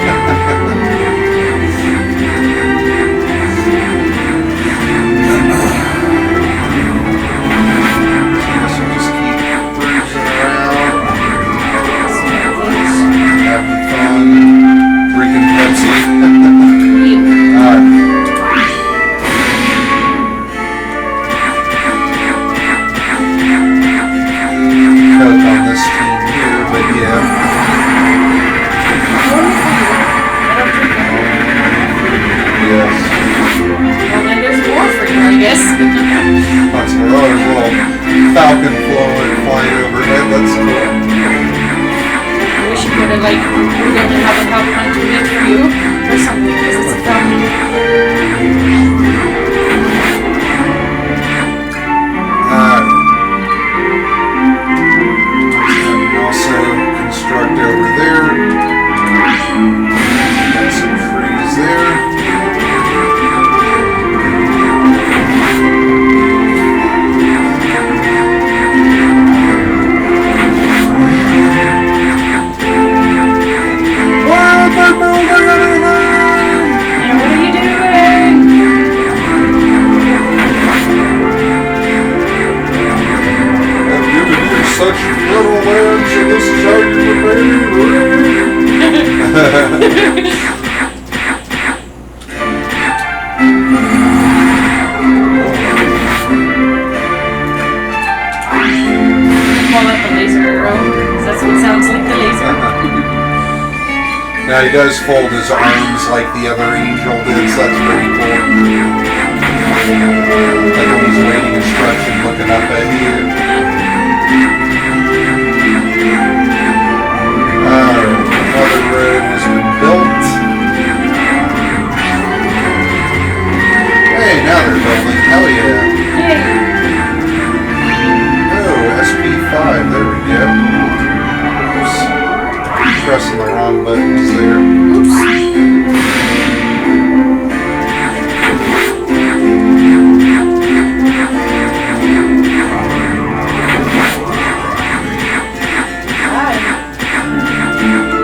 Guess we'll just keep cruising around, having fun, drinking Pepsi. Alright. On this team here, but yeah. Yes. Well, then there's more for you, I guess. That's cool. Oh, there's a little falcon flying overhead. That's cool. I wish you could have, we're going to have a falcon to make for you or something, because it's a falcon. Construct over there. Got some trees there. What the building anything? And what are you doing? I've given you such fertile land, so this is how you prepare your Call that the laser arrow, because that's what sounds like the laser. Now he does fold his arms like the other angel did, so that's pretty cool. Like when he's waiting instruction, looking up at you. Another road has been built. Hey, now they're building. Hell yeah. Yay. Oh, SP5. There we go. Oops. Pressing the wrong buttons there.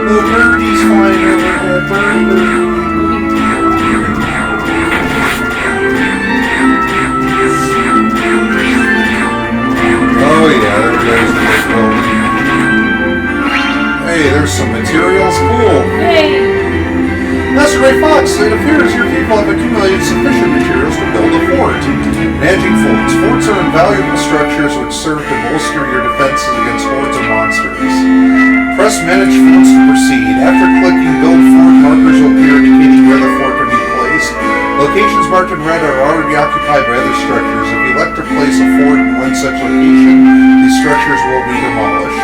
The birdie's flying overhead. Bird. Oh yeah, there goes the big building. Hey, there's some materials. Cool. Hey. Master Ray Fox, it appears your people have accumulated sufficient materials to build a fort. Managing forts. Forts are invaluable structures which serve to bolster your defenses against hordes of monsters. Press Manage Forts to proceed. After clicking Build Fort, markers will appear indicating where the fort can be placed. Locations marked in red are already occupied by other structures. If you elect to place a fort in one such location, these structures will be demolished.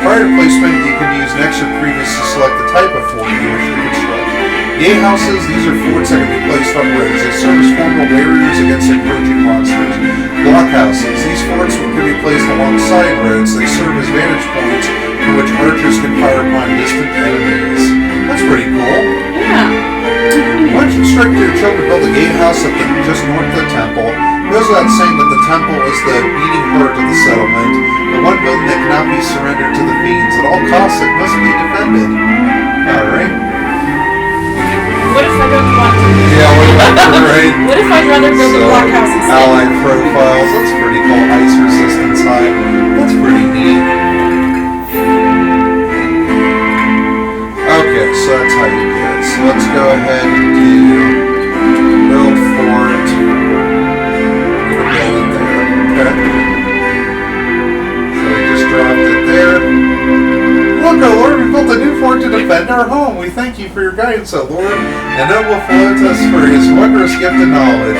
Prior to placement, you can use next or previous to select the type of fort you wish to construct. Gate houses, these are forts that can be placed on roads. They serve as formidable barriers against encroaching monsters. Blockhouses, these forts can be placed alongside roads. They serve as vantage points from which archers can fire upon distant enemies. That's pretty cool. Yeah. Why don't you instruct your children to build a gatehouse just north of the temple? It goes without saying that the temple is the beating heart of the settlement, the one building that cannot be surrendered to the fiends. At all costs, it must be defended. Alright. What if I don't want to? Yeah, right. What if I'd rather build a blockhouse instead? Allied profiles, that's pretty cool. Ice resistance high. That's pretty neat. Okay, so that's how you do it. So let's go ahead and do build fort. We're gonna build it there. Okay. So we just dropped it there. Look, O Lord, we built a new fort to defend our home. We thank you for your guidance, O Lord, and noble Philotas for his wondrous gift of knowledge.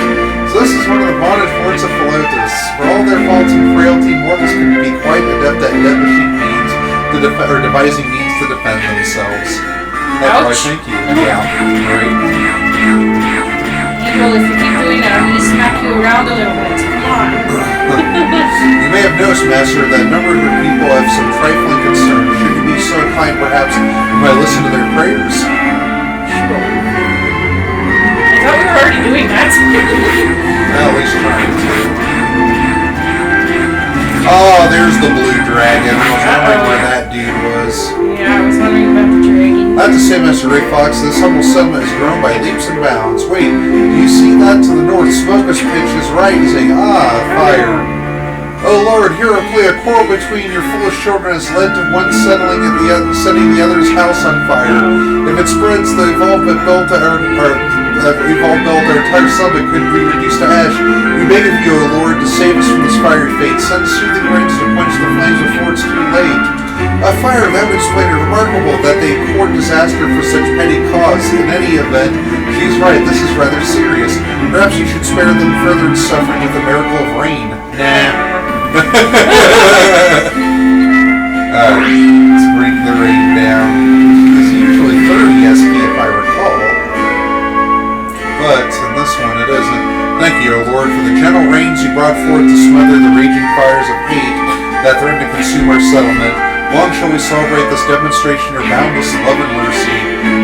So this is one of the vaunted forts of Philotas. For all their faults and frailty, mortals can be quite adept at devising means to defend themselves. That's why thank you. Yeah, great. Well, if you keep doing that, I'm going to smack you around a little bit. Come on. You may have noticed, Master, that a number of your people have some trifling concerns. Should you be so inclined, perhaps you might listen to their prayers? Sure. I thought we were already doing that. Well, at least trying to. Oh, there's the blue dragon. I was wondering where that dude was. Yeah, I was wondering about the dragon. I have to say, Master Ray Fox, this humble settlement has grown by leaps and bounds. Wait, do you see that to the north? Smoker's pitch is rising. Ah, fire. Oh Lord, here a quarrel between your foolish children has led to one setting the other's house on fire. If it spreads, the evolved built our entire settlement could be reduced to ash. We beg of you, O Lord, to save us from this fiery fate. Send soothing rains to quench the flames before it's too late. A fire, that would explain it. Remarkable that they court disaster for such petty cause. In any event, she's right, this is rather serious. Perhaps you should spare them further suffering with the miracle of rain. Nah. Alright, let's bring the rain down. It's usually 30 SP if I recall. But in this one it isn't. Thank you, O Lord, for the gentle rains you brought forth to smother the raging fires of hate that threaten to consume our settlement. Long shall we celebrate this demonstration of boundless love and mercy.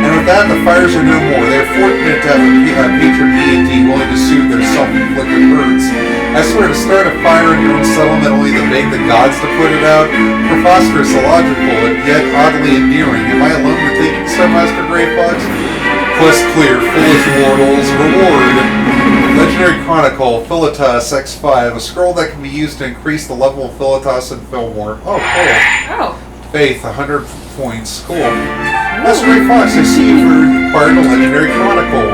And with that, the fires are no more. They are fortunate to have a patron deity willing to soothe their self-inflicted hurts. I swear, to start a fire in your own settlement only to beg the gods to put it out? Preposterous, illogical, and yet oddly endearing. Am I alone in thinking so, Master Grey Fox? Quest clear, foolish mortals. Reward. Legendary Chronicle, Philotas X5, a scroll that can be used to increase the level of Philotas and Fillmore. Oh, cool. Oh. Faith, 100 points. Cool. Master Grey Fox, I see you've acquired a Legendary Chronicle.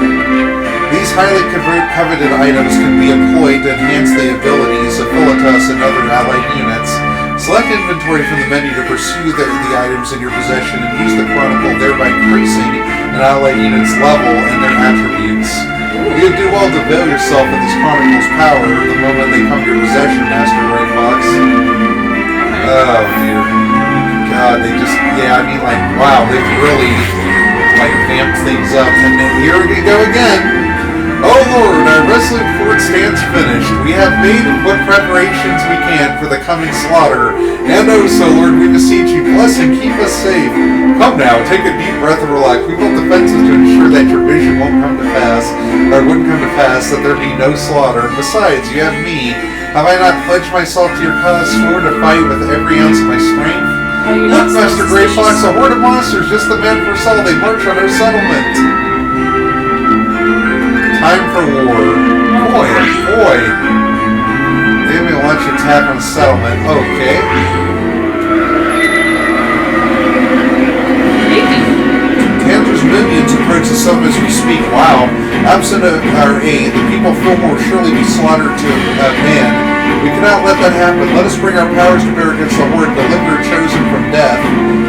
These highly coveted items can be employed to enhance the abilities of Philotas and other allied units. Select inventory from the menu to pursue the items in your possession and use the Chronicle, thereby increasing an allied unit's level and their attributes. You'd do well to avail yourself of this Chronicle's power the moment they come to your possession, Master Ray Fox. Oh, dear. God, they just, yeah, I mean, like, wow, they've really, like, vamped things up. And then here we go again. Oh Lord, our wrestling fort stands finished. We have made what preparations we can for the coming slaughter. And oh, so Lord, we beseech you, bless and keep us safe. Come now, take a deep breath and relax. We built defenses to ensure that your vision wouldn't come to pass, that there be no slaughter. Besides, you have me. Have I not pledged myself to your cause, sworn to fight with every ounce of my strength? Look, Master Grey Fox, a horde of monsters, just the men for Saul. They march on our settlement. Time for war. Boy, oh boy. They may launch an attack on settlement. Okay. Tanner's minions approach the settlement as we speak. Wow. Absent of our aid, the people of Fillmore will surely be slaughtered to a man. We cannot let that happen. Let us bring our powers to bear against the horde, deliver chosen from death.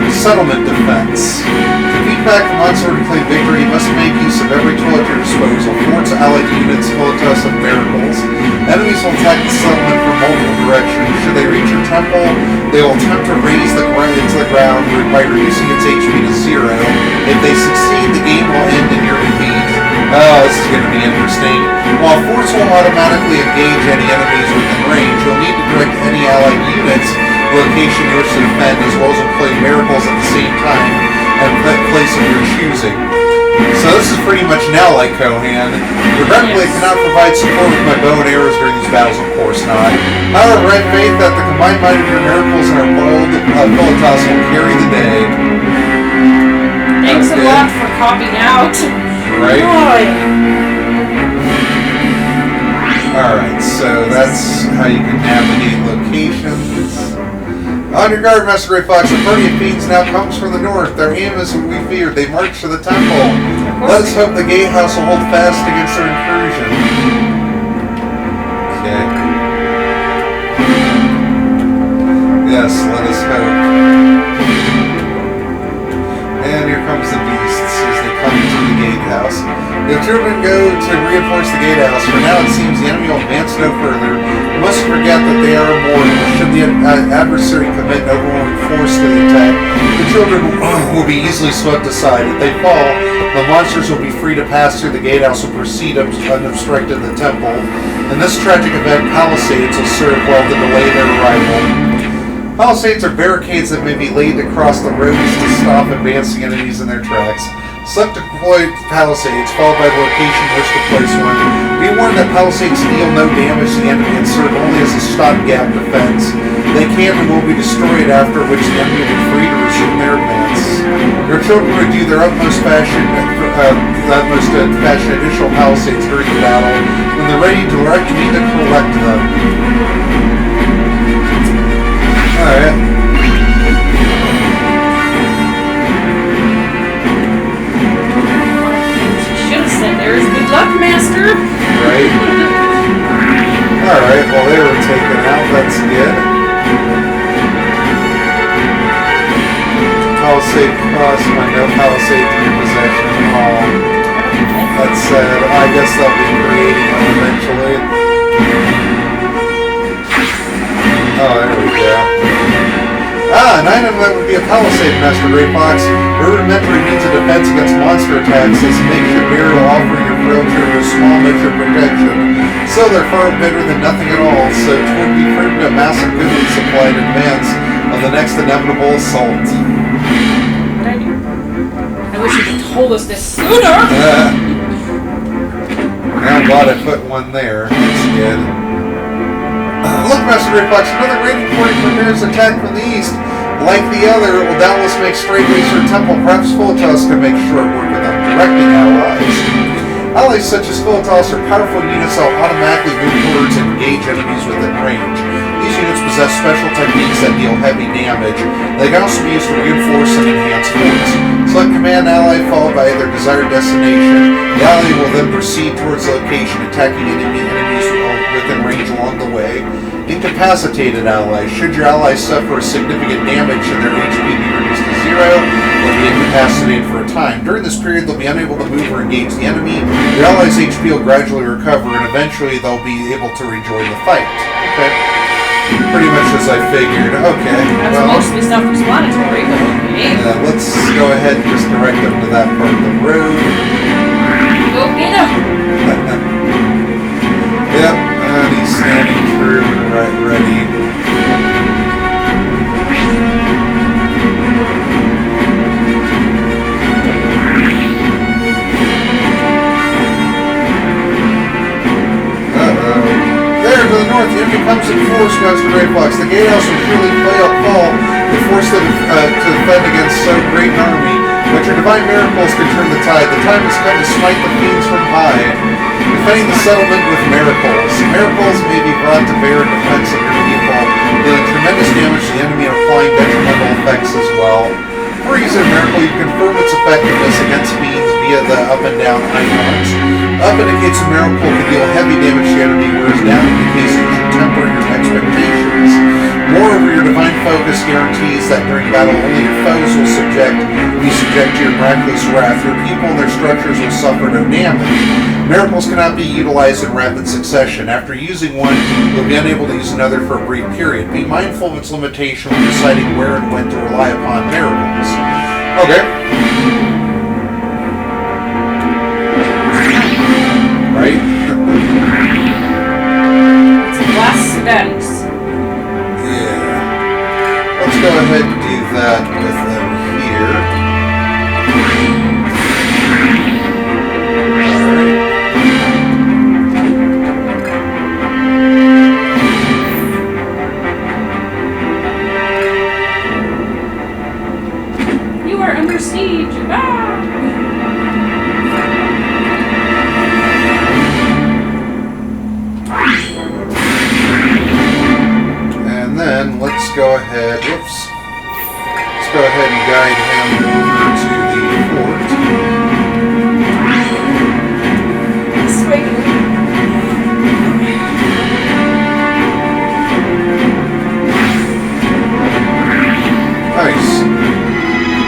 Settlement defense. To beat back the monster and claim victory, you must make use of every tool at your disposal. Forts, allied units, militas, and miracles. Enemies will attack the settlement from multiple directions. Should they reach your temple, they will attempt to raise the ground into the ground by reducing its HP to 0. If they succeed, the game will end in your defeat. Oh, this is going to be interesting. While force will automatically engage any enemies within range, you'll need to direct any allied units location you wish to defend, as well as employ miracles at the same time and place of your choosing. So this is pretty much now like Kohan. Regrettably, I cannot provide support with my bow and arrows during these battles, of course not. However, I have faith that the combined might of your miracles and our bold militas will carry the day. Thanks a lot for copping out. Right? Boy. Alright, so that's how you can navigate locations. On your guard, Master Grey Fox. A party of fiends now comes from the north. Their aim is what we feared. They march to the temple. Let us hope the gatehouse will hold fast against their incursion. Okay. Yes, let us hope. And here comes the beasts as they come to the gatehouse. The children go to reinforce the gatehouse. For now, it seems the enemy will advance no further. You must forget that they are immortal. Should the adversary commit an overwhelming force to the attack, the children will be easily swept aside. If they fall, the monsters will be free to pass through the gatehouse and proceed unobstructed to the temple. In this tragic event, palisades will serve well to delay their arrival. Palisades are barricades that may be laid across the roads to stop advancing enemies in their tracks. Select deployed palisades, followed by the location in which to place one. Be warned that palisades deal no damage to the enemy and serve only as a stopgap defense. They can and will be destroyed, after which the enemy will be free to resume their advance. Your children would do their utmost fashion additional palisades during the battle. When they're ready, direct me to collect them. Alright. There's good luck, Master. Right. Alright, well they were taken out, that's good. Palisade crossman, no palisade to your possession at all. That's sad. I guess they'll be creating them eventually. Oh, there we go. An item that would be a palisade, Master Grey Fox. Rudimentary means of defense against monster attacks. This makeshift barrier will offer your frail children a small measure of protection. So they're far better than nothing at all, so it would be prudent to amass a goodly supply in advance of the next inevitable assault. What I do? I wish you had told us this sooner! Now I'm glad I put one there. That's good. Look, Master Grey Fox, another raiding party prepares to attack from the east. Like the other, it will doubtless make straight-ways for temple. Perhaps Philotas can make short work of them, directing allies. Allies such as Philotas are powerful units that will automatically move towards and engage enemies within range. These units possess special techniques that deal heavy damage. They can also be used to reinforce and enhance forts. Select command ally followed by their desired destination. The ally will then proceed towards the location, attacking enemies within range along the way. Incapacitated allies. Should your allies suffer significant damage and their HP be reduced to 0, they'll be incapacitated for a time. During this period, they'll be unable to move or engage the enemy. Your allies' HP will gradually recover, and eventually they'll be able to rejoin the fight. Okay? Pretty much as I figured. Okay. That's mostly self-explanatory, but okay. Let's go ahead and just direct them to that part of the road. Go get him! Yep. And he's standing true and ready. There, to the north, the enemy comes in force, Master Grey Fox. The gatehouse will surely fall to force them to defend against so great an army. But your divine miracles can turn the tide. The time has come to smite the fiends from high. Defending the settlement with miracles. Miracles may be brought to bear in defense of your people, dealing tremendous damage to the enemy and applying detrimental effects as well. For using a miracle, you confirm its effectiveness against fiends via the up and down icons. Up indicates a miracle can deal heavy damage to the enemy, whereas down indicates that you should temper your be subject to your miraculous wrath. Your people and their structures will suffer no damage. Miracles cannot be utilized in rapid succession. After using one, you'll be unable to use another for a brief period. Be mindful of its limitation when deciding where and when to rely upon miracles. Okay. Right? It's less dense. Yeah. Let's go ahead and do that with them here. Alright. You are under siege. Ah! And then let's go ahead, whoops. Let's go ahead and guide him over to the fort. Swing. Nice.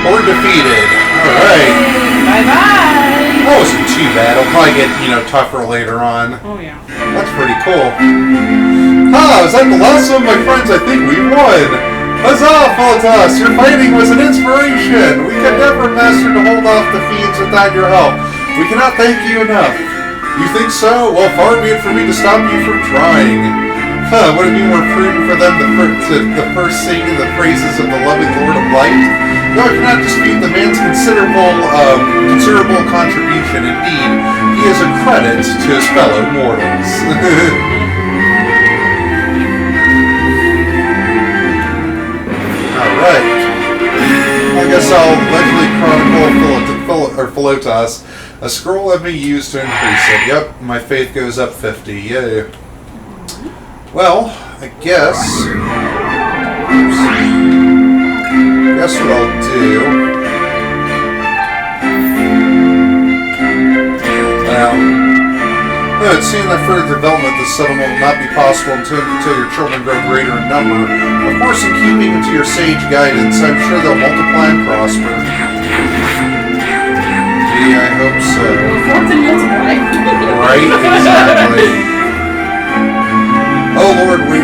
Horde defeated. Alright. Bye-bye. That wasn't too bad. It'll probably get, tougher later on. Oh, yeah. That's pretty cool. Ah, is that the last one, my friends? I think we won. Huzzah, Politas! Your fighting was an inspiration. We could never master to hold off the fiends without your help. We cannot thank you enough. You think so? Well, far be it for me to stop you from trying. Would it be more prudent for them to first sing the praises of the loving Lord of Light? Though I cannot dispute the man's considerable contribution. Indeed, he is a credit to his fellow mortals. Alright. I guess I'll eventually chronicle Philotas. A scroll let me use to increase it. Yep, my faith goes up 50. Yay. Well, I guess what I'll do. Well, it seems that further development of the settlement will not be possible until your children grow greater in number. Of course, in keeping to your sage guidance, I'm sure they'll multiply and prosper. Gee, I hope so. Fourth and multiply. Right? Exactly. Oh Lord, we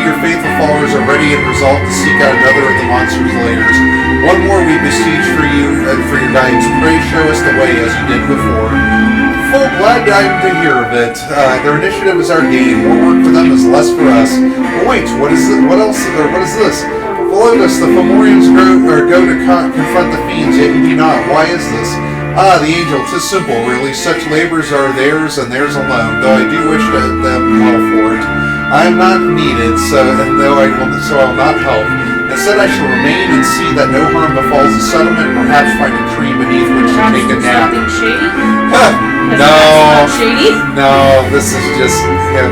your faithful followers are ready and resolved to seek out another of the monster's lairs. One more we beseech for you and for your guidance. Pray show us the way as you did before. Full glad to hear of it. Their initiative is our gain. More work for them is less for us. But wait, what is it? What else? What is this? Philotas, the Fillmorians go to confront the fiends, yet you do not. Why is this? Ah, the angel, 'tis simple, really. Such labors are theirs and theirs alone, though I do wish them well for it. I am not needed, so I will not help. Instead, I shall remain and see that no harm befalls the settlement, perhaps find a tree beneath which to take a nap. Something shady? No, shady? no, this is just him,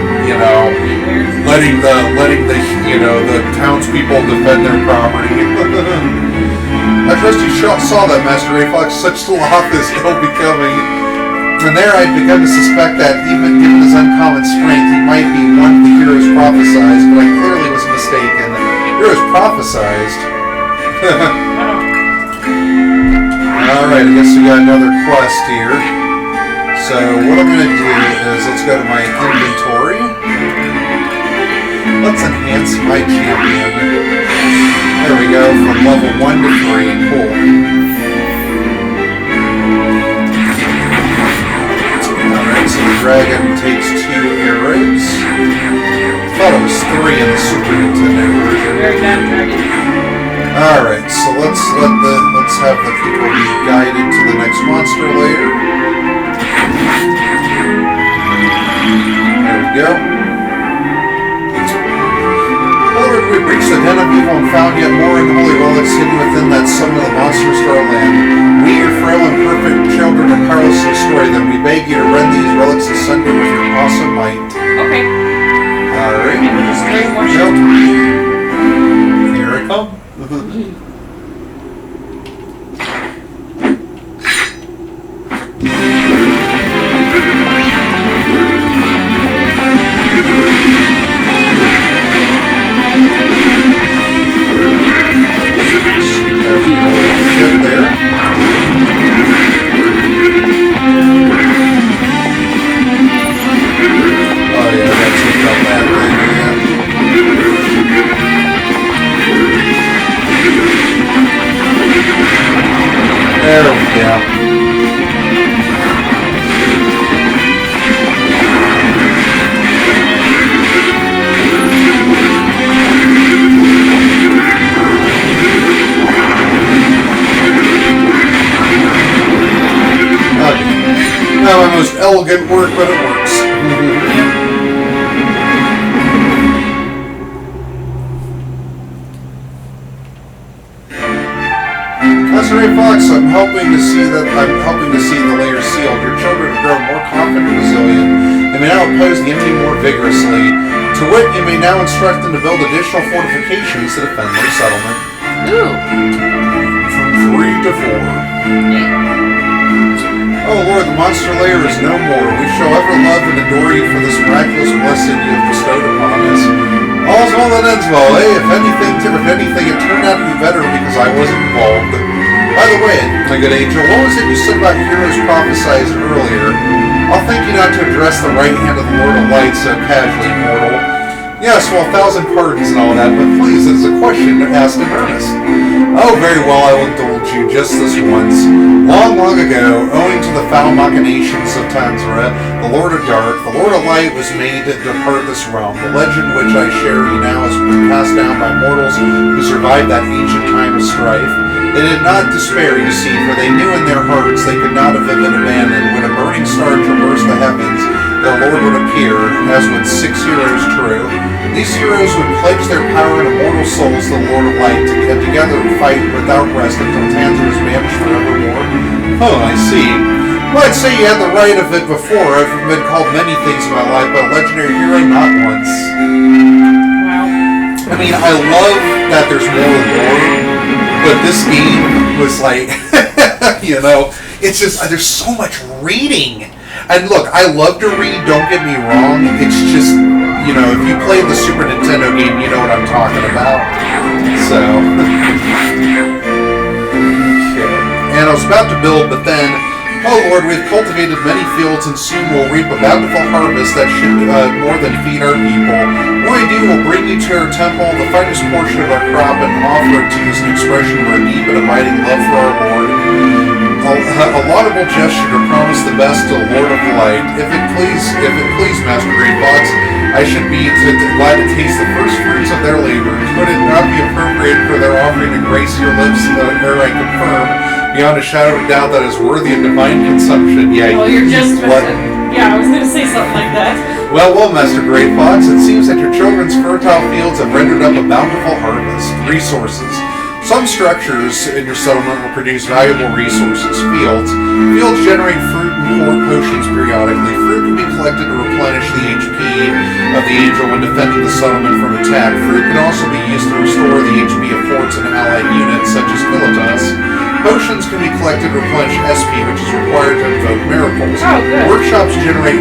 letting the townspeople defend their property. I trust you saw that, Master Rayfox. Such sloth is ill becoming. And there I'd begun to suspect that, even given his uncommon strength, he might be one of the heroes prophesized, but I clearly was mistaken. Heroes prophesized? Alright, I guess we got another quest here. So what I'm going to do is, let's go to my inventory. Let's enhance my champion. There we go, from level 1 to 3. Cool. So the dragon takes 2 arrows. Thought it was 3 in the Super Nintendo version. Very bad dragon. Alright, so let's have the people be guided to the next monster lair. There we go. Lord, we've reached the den of evil and found yet more unholy relics hidden within that summit of the monstrous starland. We, your frail and perfect children, are powerless to destroy them. We beg you to rend these relics asunder with your awesome might. Okay. Alright. And we'll just brainwash Yep. it. Here I come. There About that thing, yeah. There we go. Not my most elegant work, but it works. That's right, Fox. I'm helping to see the layers sealed. Your children have grown more confident and resilient. They may now oppose the enemy more vigorously. To wit, you may now instruct them to build additional fortifications to defend their settlement. Ooh. From 3 to 4. Yeah. Oh Lord, the monster lair is no more. We shall ever love and adore you for this miraculous blessing you have bestowed upon us. All's well that ends well, eh? If anything, it turned out to be better because I wasn't involved. By the way, my good angel, what was it you said about heroes prophesied earlier? I'll thank you not to address the right hand of the Lord of Light so casually, mortal. Yes, well, 1,000 pardons and all that, but please, it's a question asked in earnest. Oh, very well, I will indulge you just this once. Long, long ago, owing to the foul machinations of Tanzra, the Lord of Dark, the Lord of Light was made to depart this realm. The legend which I share you now has been passed down by mortals who survived that ancient time of strife. They did not despair, you see, for they knew in their hearts they could not have been abandoned. When a burning star traversed the heavens, the Lord would appear, as would 6 heroes true. These heroes would pledge their power and immortal souls to the Lord of Light, and together fight without rest until Tanzra is banished forevermore. Oh, I see. Well, I'd say you had the right of it before. I've been called many things in my life, but a legendary hero not once. Wow. I mean, I love that there's more lore, but this game was like, you know, it's just, there's so much reading. And look, I love to read, don't get me wrong. It's just, you know, if you played the Super Nintendo game, you know what I'm talking about. So. Okay. And I was about to build, but then, oh Lord, we've cultivated many fields and soon we'll reap a bountiful harvest that should more than feed our people. What we do, we'll bring you to our temple, the finest portion of our crop, and offer it to you as an expression of our deep and abiding love for our Lord. A laudable gesture to promise the best to the Lord of the Light. If it please, Master Greyfox, I should be glad to taste the first fruits of their labor. Would it not be appropriate for their offering to grace your lips ere I confirm, beyond a shadow of doubt, that is worthy of divine consumption? Yeah, well, you're just what? Yeah, I was going to say something like that. Well, Master Greyfox, it seems that your children's fertile fields have rendered up a bountiful harvest. Resources. Some structures in your settlement will produce valuable resources. Fields generate fruit and pour potions periodically. Fruit can be collected to replenish the HP of the angel when defending the settlement from attack. Fruit can also be used to restore the HP of forts and allied units, such as Philotas. Potions can be collected to replenish SP, which is required to invoke miracles. Oh, good. Workshops generate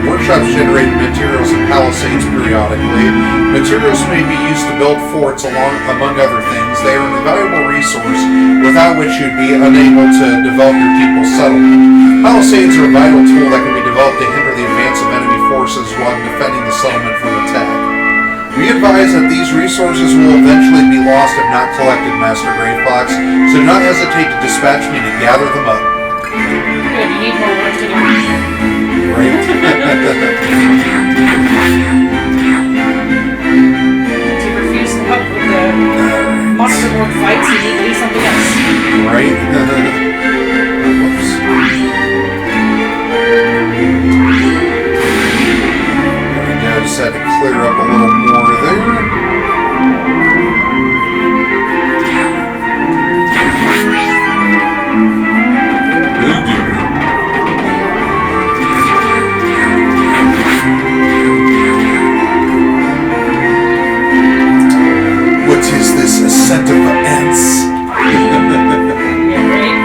Workshops generate materials and palisades periodically. Materials may be used to build forts among other things. They are an invaluable resource without which you'd be unable to develop your people's settlement. Palisades are a vital tool that can be developed to hinder the advance of enemy forces while defending the settlement from attack. We advise that these resources will eventually be lost if not collected, Master Greyfox, so do not hesitate to dispatch me to gather them up. Good, you need more work to do. Right? To refuse to help with the monster board fights, you need to do something else. Right? Whoops. There we go, just had to clear up a little more there. What is this ascent of ants? Yeah, right?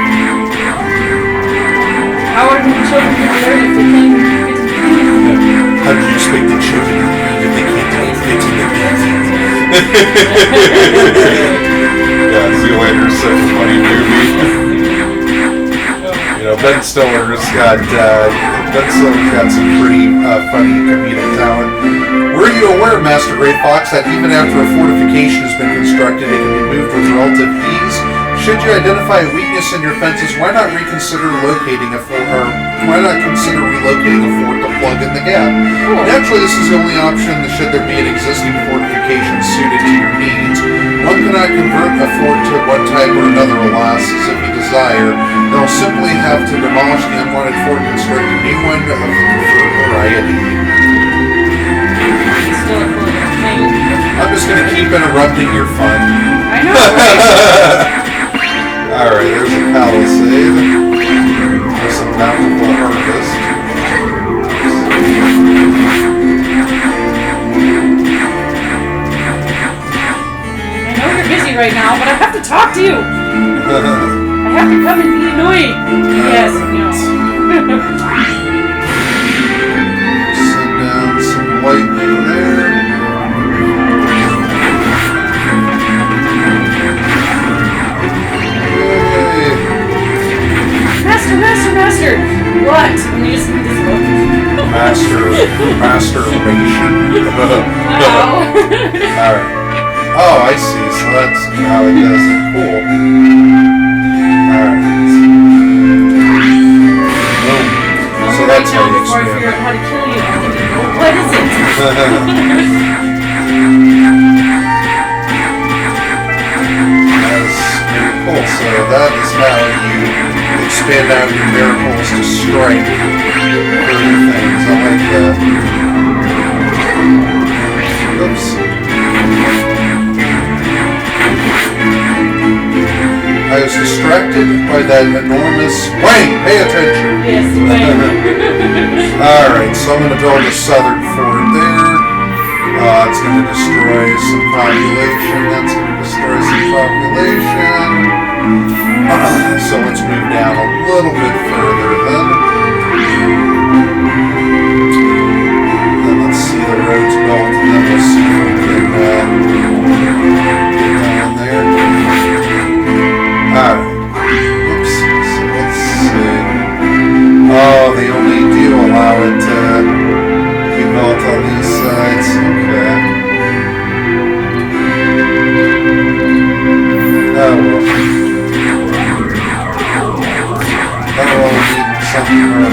How are the children going to learn if they can't? How do you expect the children to read if they can't tell fit in their pants? Yeah, see you later. Such a funny movie. You know, Ben Stiller's got some pretty funny comedic talent. Master Grey Fox, that even after a fortification has been constructed, it can be moved with relative ease. Should you identify a weakness in your fences, why not reconsider relocating a fort to plug in the gap? Cool. Naturally, this is the only option should there be an existing fortification suited to your needs. One cannot convert a fort to one type or another, alas, as if you desire. They'll simply have to demolish the unwanted fort and construct a new one of the preferred variety. Still a cool little thing. I'm just going to keep interrupting your fun. I know, right? Alright, there's a palisade. There's some bountiful harvest. I know you're busy right now, but I have to talk to you. I have to come and be annoying. Yes, no. Send down some lightning there. Master! What? Let me just read this book. Masturbation. Wow. Alright. Oh, I see. So that's how it does it. Cool. Alright. Boom. So that's how you before I figure out how to kill you. What is it? That's very cool. So that is how you expand out your miracles to strike further things. I like that. Oops. I was distracted by that enormous wang. Pay attention. Yes, wang. Alright, so I'm going to build a southern fort there. It's going to destroy some population. That's going to destroy some population. So let's move down a little bit further then. Then let's see the roads built, and then we'll see if we can get down there. Alright. Oops. So let's see. Oh, they only do allow it to be built on these sides. Okay. Oh well.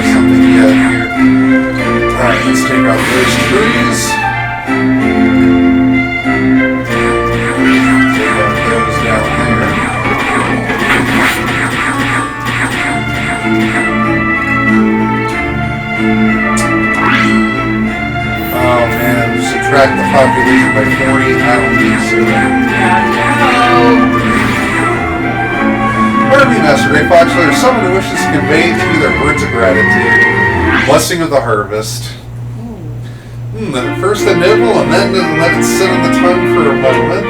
Something yet here. Alright, let's take out those trees. Take out those down there. Oh man, subtract the population by 40. I don't think so. Pardon me, Master Grey Fox, there's someone who wishes to convey to you their words of gratitude. Blessing of the harvest. First the nibble, and then let it sit on the tongue for a moment.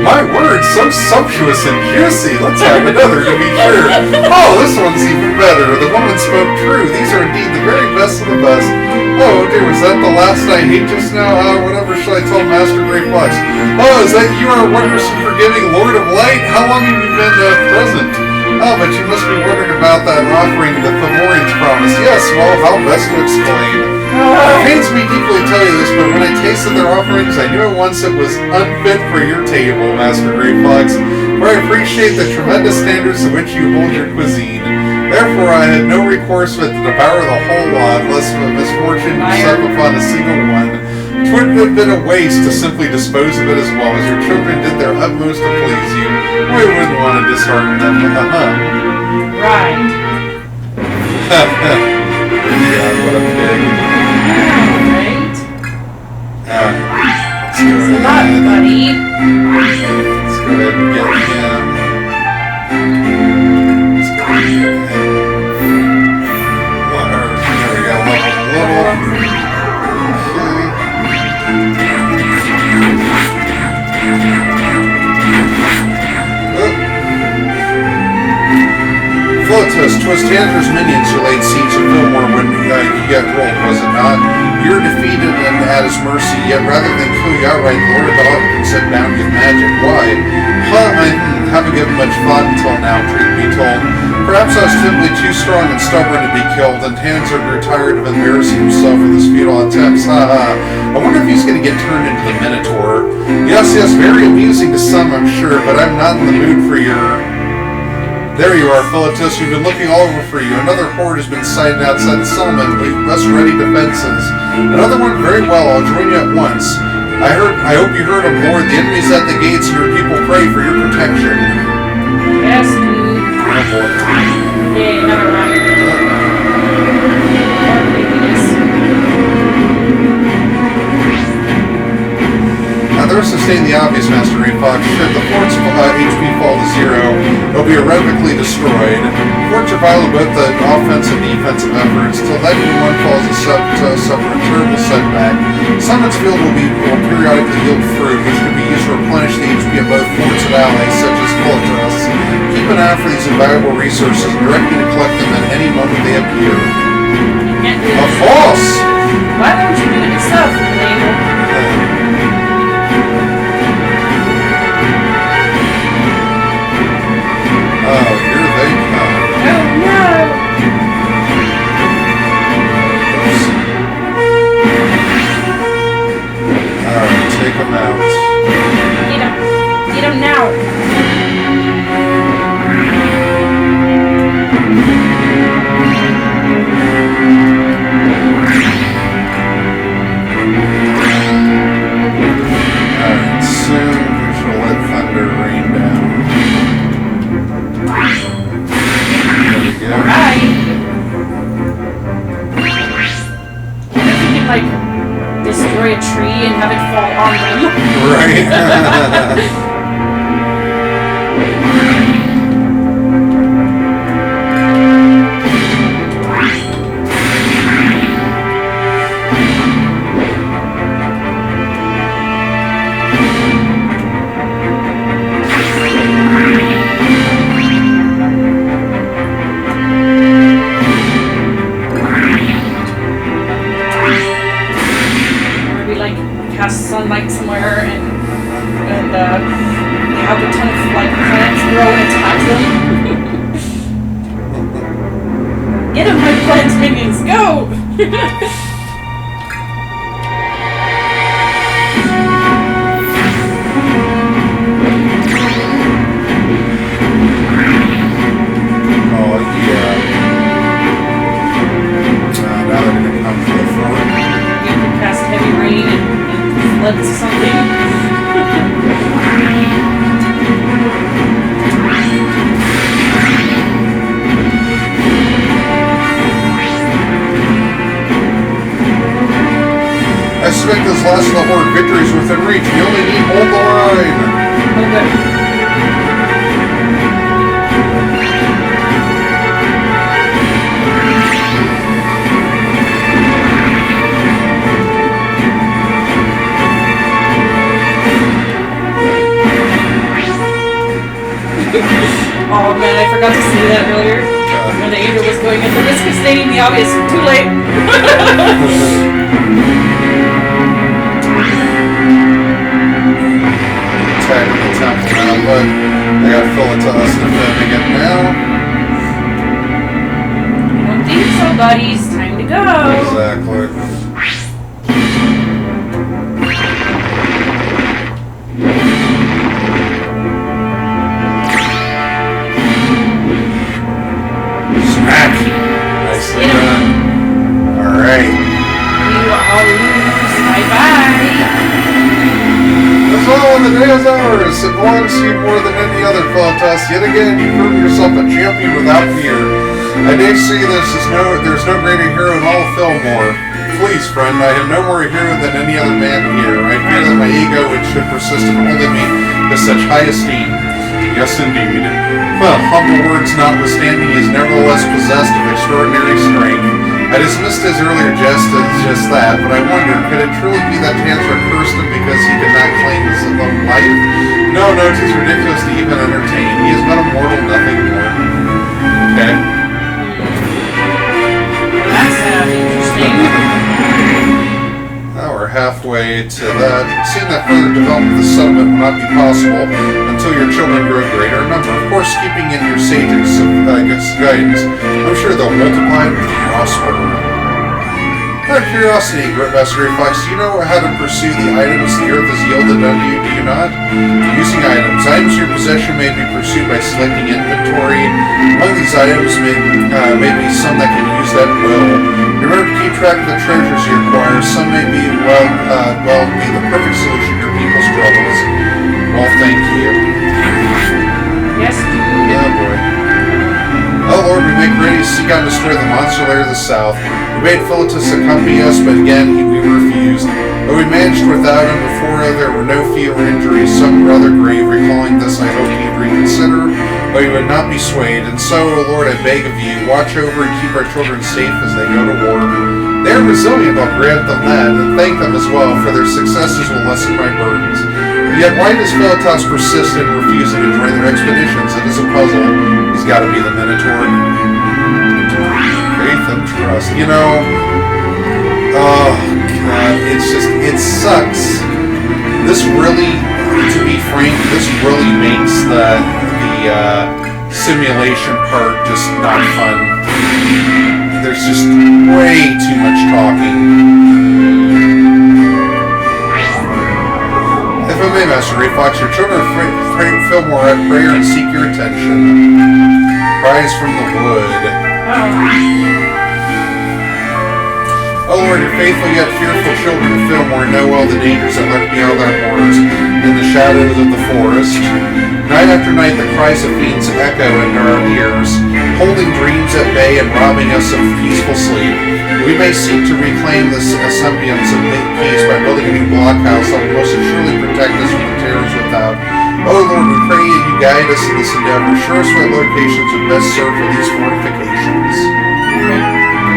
My word, so sumptuous and juicy. Let's have another to be sure. Oh, this one's even better. The woman spoke true. These are indeed the very best of the best. Oh dear, was that the last I ate just now? Whatever shall I tell Master Grey Fox? Oh, is that you, our wondrous and forgiving Lord of Light? How long have you been present? Oh, but you must be wondering about that offering the Fillmoreans promised. Yes, well, how best to explain? It pains me deeply to tell you this, but when I tasted their offerings, I knew at once it was unfit for your table, Master Grey Fox, for I appreciate the tremendous standards to which you hold your cuisine. Therefore, I had no recourse but to devour the whole lot, lest misfortune step upon a single one. 'Twould have been a waste to simply dispose of it as well, as your children did their utmost to please you. We wouldn't want to dishearten them. Right. Yeah, what a pig. Right. Let's go Thanks a lot, ahead. buddy. Let's go ahead and get him. Let's go ahead. There we go, level a little. Flotus, 'twas Tanner's minions who laid siege to Fillmore when you got rolled, was it not? You were defeated and at his mercy, yet rather than kill you outright, Lord Dog and set bounty of magic. Why? I haven't given much thought until now, truth be told. Perhaps I was simply too strong and stubborn to be killed, and Tanzer grew tired of embarrassing himself with his futile attempts. I wonder if he's going to get turned into the Minotaur. Yes, very amusing to some, I'm sure, but I'm not in the mood for your... There you are, Philotus. We've been looking all over for you. Another horde has been sighted outside the settlement. We must ready defenses. Another one? Very well. I'll join you at once. I hope you heard him, Lord. The enemy's at the gates, and your people pray for your protection. Yes, dude. Yay, another round. Now, there's to state the obvious, Master Rainfox. Should the fort's HP fall to 0, it'll be irrevocably destroyed. Forts are vital both the offensive and defensive efforts. Till then, one falls to suffer a terrible setback. Summon's Field will periodically yield fruit, which can be used to replenish the HP of both forts and allies, such as Philotus. Keep an eye out for these invaluable resources and direct me to collect them at any moment they appear. Of course! Why don't you do it yourself, Label? Oh, here they come. Oh no! Alright, take them out. Get him! Get him now! Alright, soon we shall let thunder rain down. Alright! What if you could, like, destroy a tree and have it fall on them? Right. Sunlight somewhere and have a ton of like plants grow and attack them. Get him, my plant minions, go! Oh yeah. Now they're gonna come to the fort. You can cast heavy rain and floods or something. I suspect this last of the horde victory is within reach. We only need hold the line. Okay. Oh man, I forgot to say that earlier. When the Angel was going at the risk of stating the obvious. Too late. Attacking the temple now, but they got Philotus defending it now. I don't think so, buddies. Time to go. Exactly. Nicely done. Alright. You all lose. Bye-bye. That's all in the day is ours. It belongs to you more than any other, Philotus. Yet again, you prove yourself a champion without fear. I dare say there's no greater hero in all of Fillmore. Please, friend, I am no more a hero than any other man here. I fear that my ego should persist in holding me to such high esteem. Yes, indeed. Well, humble words notwithstanding, he is nevertheless possessed of extraordinary strength. I dismissed his earlier jest as just that, but I wonder, could it truly be that Tantra cursed him because he could not claim his own life? No, 'tis ridiculous to even entertain. He is but a mortal, nothing more. Okay. That's interesting. Now we're halfway to that. Seeing that further development of the settlement will not be possible until your children grow in greater number. Of course, keeping in your sage's guidance, I'm sure they'll multiply and prosper. Out of curiosity, Master Gray Fox, do you know how to pursue the items the Earth has yielded unto you? Do you not? Using items. Items in your possession may be pursued by selecting inventory. Among these items may be some that can be used at will. Remember to keep track of the treasures you acquire. Some may be, be the perfect solution to your people's troubles. Well, thank you. Yes, dude. Oh, boy. Oh, Lord, we make ready to seek out and destroy the monster lair of the south. We made Philetus accompany us, but again, we refused. But we managed without him. Before there were no fewer injuries, some rather grave. Recalling this, I hope he'd reconsider, but he would not be swayed. And so, O Lord, I beg of you, watch over and keep our children safe as they go to war. They are resilient, I'll grant them that, and thank them as well, for their successes will lessen my burdens. Yet why does Philetus persist in refusing to join their expeditions? It is a puzzle. He's got to be the Minotaur. Faith and trust. You know, oh god, it sucks. This really, to be frank, this really makes the simulation part just not fun. There's just way too much talking. If I may, Master Gray Fox, your children of Fillmore at prayer and seek your attention. Cries from the wood. Oh Lord, your faithful yet fearful children of Fillmore know well the dangers that lurk beyond our borders in the shadows of the forest. Night after night, the cries of fiends echo in our ears, holding dreams at bay and robbing us of peaceful sleep. We may seek to reclaim this semblance of peace by building a new blockhouse that will most assuredly protect us from the terrors without. Oh Lord, we pray that you guide us in this endeavor. Show us what locations would best serve for these fortifications.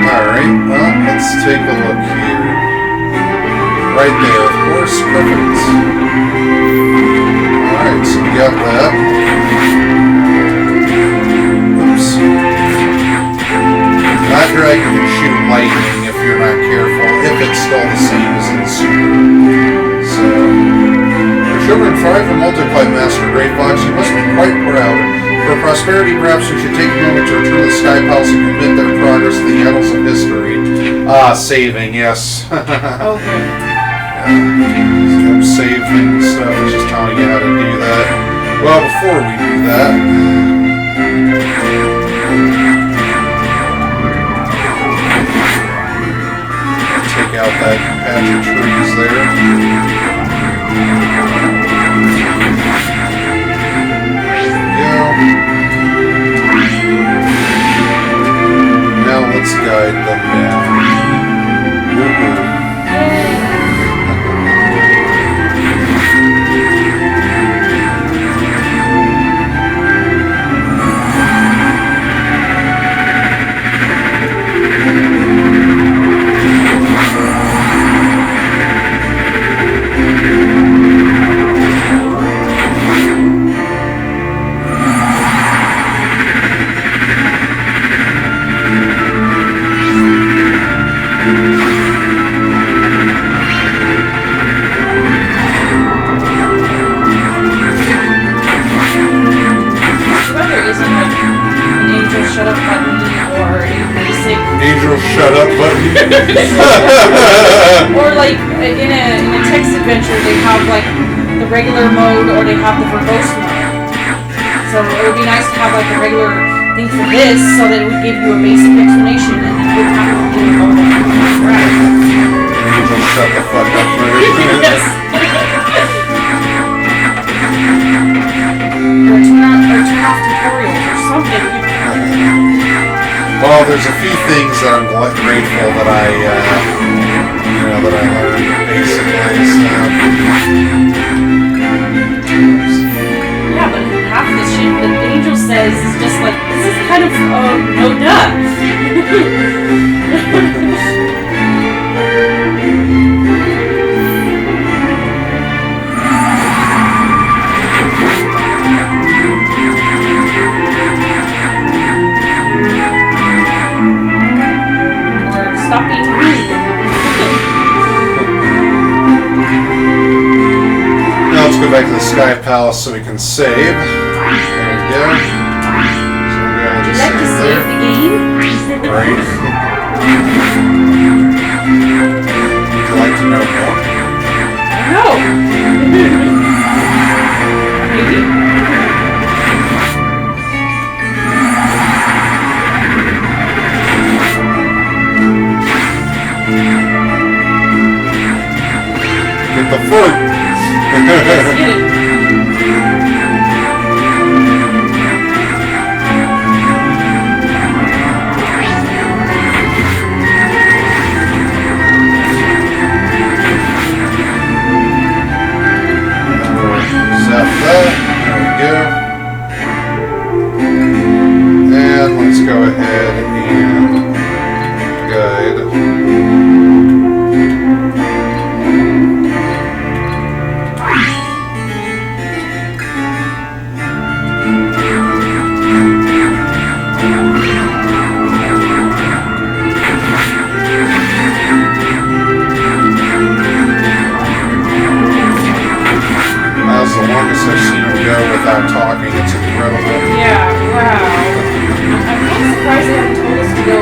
Alright, well, let's take a look here. Right there, of course, perfect. Alright, so we got that. Oops. That dragon can shoot lightning if you're not careful, if it's still the same as in Super. So, your children thrive and multiply, Master Gray Fox. You must be quite proud. For prosperity, perhaps we should take a moment to return to the Sky Palace and commit their progress to the annals of history. Ah, saving, yes. Okay. Saving stuff is just telling you how to do that. Well, before we do that, take out that patch of trees there. Now let's guide them down. Woo-hoo. Shut up button. Or like in a text adventure, they have like the regular mode, or they have the verbose mode. So it would be nice to have like a regular thing for this, so that it would give you a basic explanation, and you wouldn't have to do all that. Right. Angel, shut the fuck up, Yes. Or turn off tutorials or something. Well, there's a few things that I'm grateful that I learned, basically, so. Yeah, but half the shit that Angel says is just like, this is kind of, no duh. Stop being rude. Now let's go back to the Sky Palace so we can save. There we go. So we're gonna just Would you like to save the game? Right. No more. No! Maybe. Get the fort! Yes, get it. Zap that. There we go. And let's go ahead and guide. That's the longest I've seen him go without talking. It's incredible. Yeah, wow. I'm kind of surprised they haven't told us to go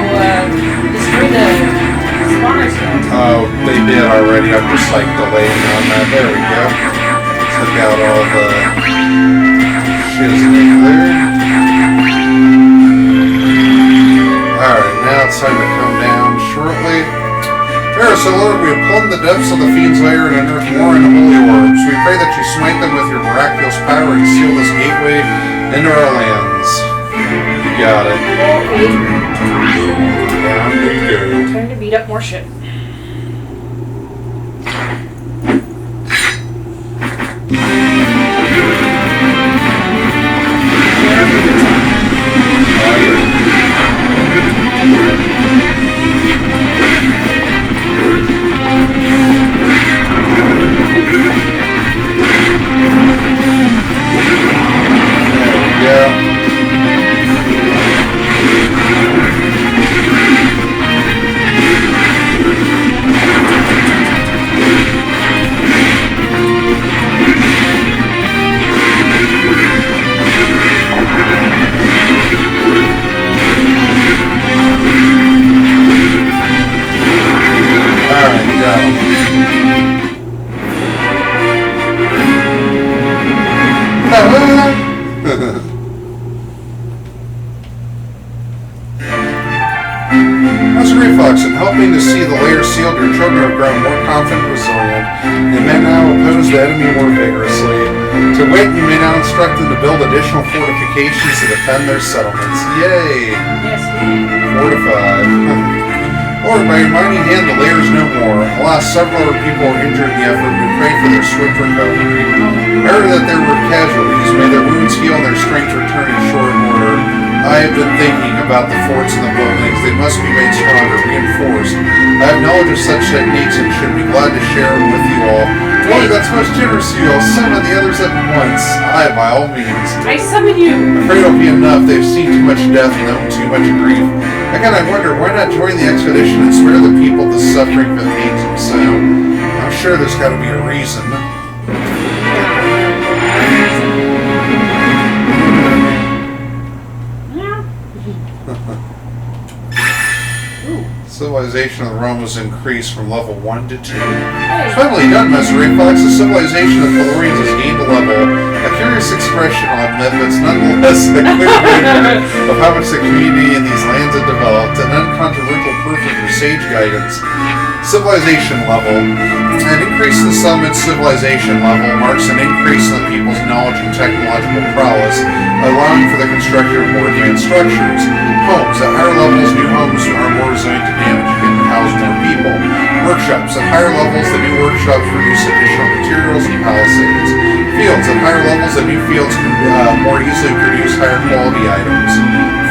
destroy the spawners yet. Oh, they did already. I'm just like delaying on that. There we go. Took out all the shiznit there. Alright, now it's time to come down shortly. Here, so Lord, we have plumbed the depths of the fiend's lair and unearthed more and holy orbs. We pray that you smite them with your miraculous power and seal this gateway into our lands. You got it. Okay. Down we go. Time to beat up more shit. As a reflex, in helping to see the layer sealed, your children have grown more confident and resilient, and may now oppose the enemy more vigorously. To wit, you may now instruct them to build additional fortifications to defend their settlements. Yay! Yes. Fortified. Lord, by your mighty hand, the layer is no more. Alas, several other people were injured in the effort. We pray for their swift recovery. Remember that there were casualties. May their wounds heal and their strength return in short order. I have been thinking about the forts and the buildings. They must be made stronger, reinforced. I have knowledge of such techniques and should be glad to share them with you all. Boy, that's most generous of you. I'll summon the others at once. Aye, by all means. I summon you! I'm afraid it'll be enough. They've seen too much death and known too much grief. Again, I wonder, why not join the expedition and spare the people the suffering that pains them so? I'm sure there's got to be a reason. Civilization of the Romans increased from level 1 to 2. Finally done, Mr. Reflex. The civilization of the Valorians has gained a level. A curious expression on myth, but it's nonetheless a clear measure of how much the community in these lands have developed, an uncontroversial proof of your sage guidance. Civilization level. An increase in the settlement's civilization level marks an increase in the people's knowledge and technological prowess, allowing for the construction of more advanced structures. Homes. At higher levels, new homes are more resilient to damage and can house more people. Workshops. At higher levels, the new workshops produce additional materials and palisades. Fields. At higher levels, the new fields can more easily produce higher quality items.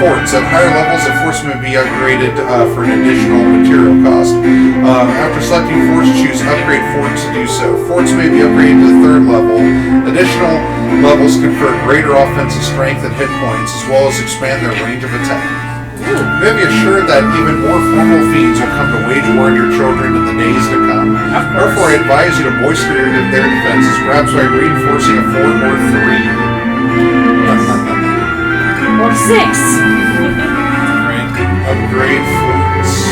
Forts. At higher levels, the forts may be upgraded for an additional material cost. After selecting forts, choose upgrade forts to do so. Forts may be upgraded to the 3rd level. Additional levels confer greater offensive strength and hit points, as well as expand their range of attack. You may be assured that even more formal fiends will come to wage war on your children in the days to come. Therefore, I advise you to bolster their defenses, perhaps by reinforcing a fort or 3. Or 6! Upgrade forts.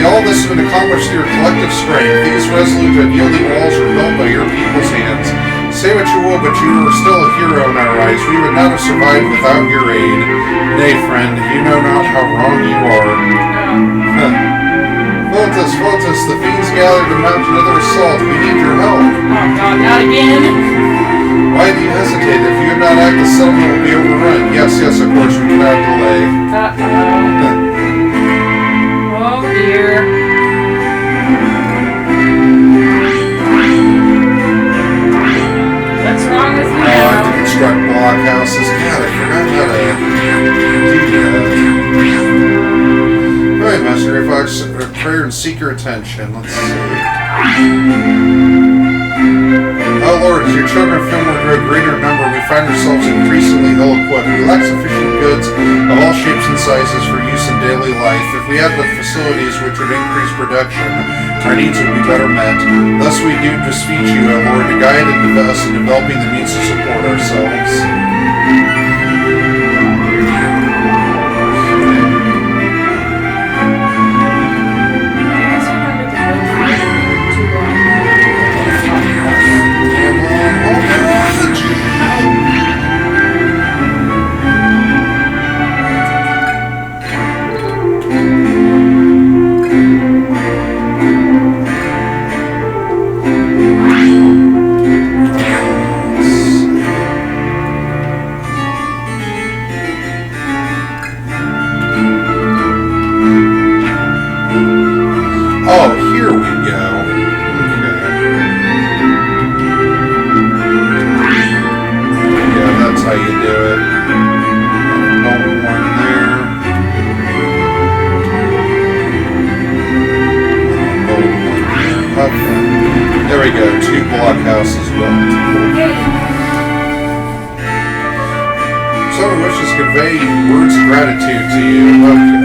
Surely all this has been accomplished through your collective strength. These resolute and yielding walls were built by your people's hands. Say what you will, but you are still a hero in our eyes. We would not have survived without your aid. Nay, friend, you know not how wrong you are. Photos, the fiends gathered to mount another assault. We need your help. Oh god, not again. Why do you hesitate? If you had not acted, the settlement will be overrun. Yes, of course, we cannot delay. Oh dear. What's wrong with you now? To construct blockhouses. God, I forgot how to do that. Alright, Master Ray Fox, prayer and seek your attention. Let's see. Oh Lord, as your children of Fillmore grow greater in number, we find ourselves increasingly ill-equipped. We lack sufficient goods of all shapes and sizes for use in daily life. If we had the facilities which would increase production, our needs would be better met. Thus we do beseech you, O Lord, to guide us in developing the means to support ourselves. Oh, here we go. Okay. Yeah, that's how you do it. Bolt one there. Bolt one there. Okay. There we go. 2 blockhouses built. Someone wishes to convey words of gratitude to you. Okay.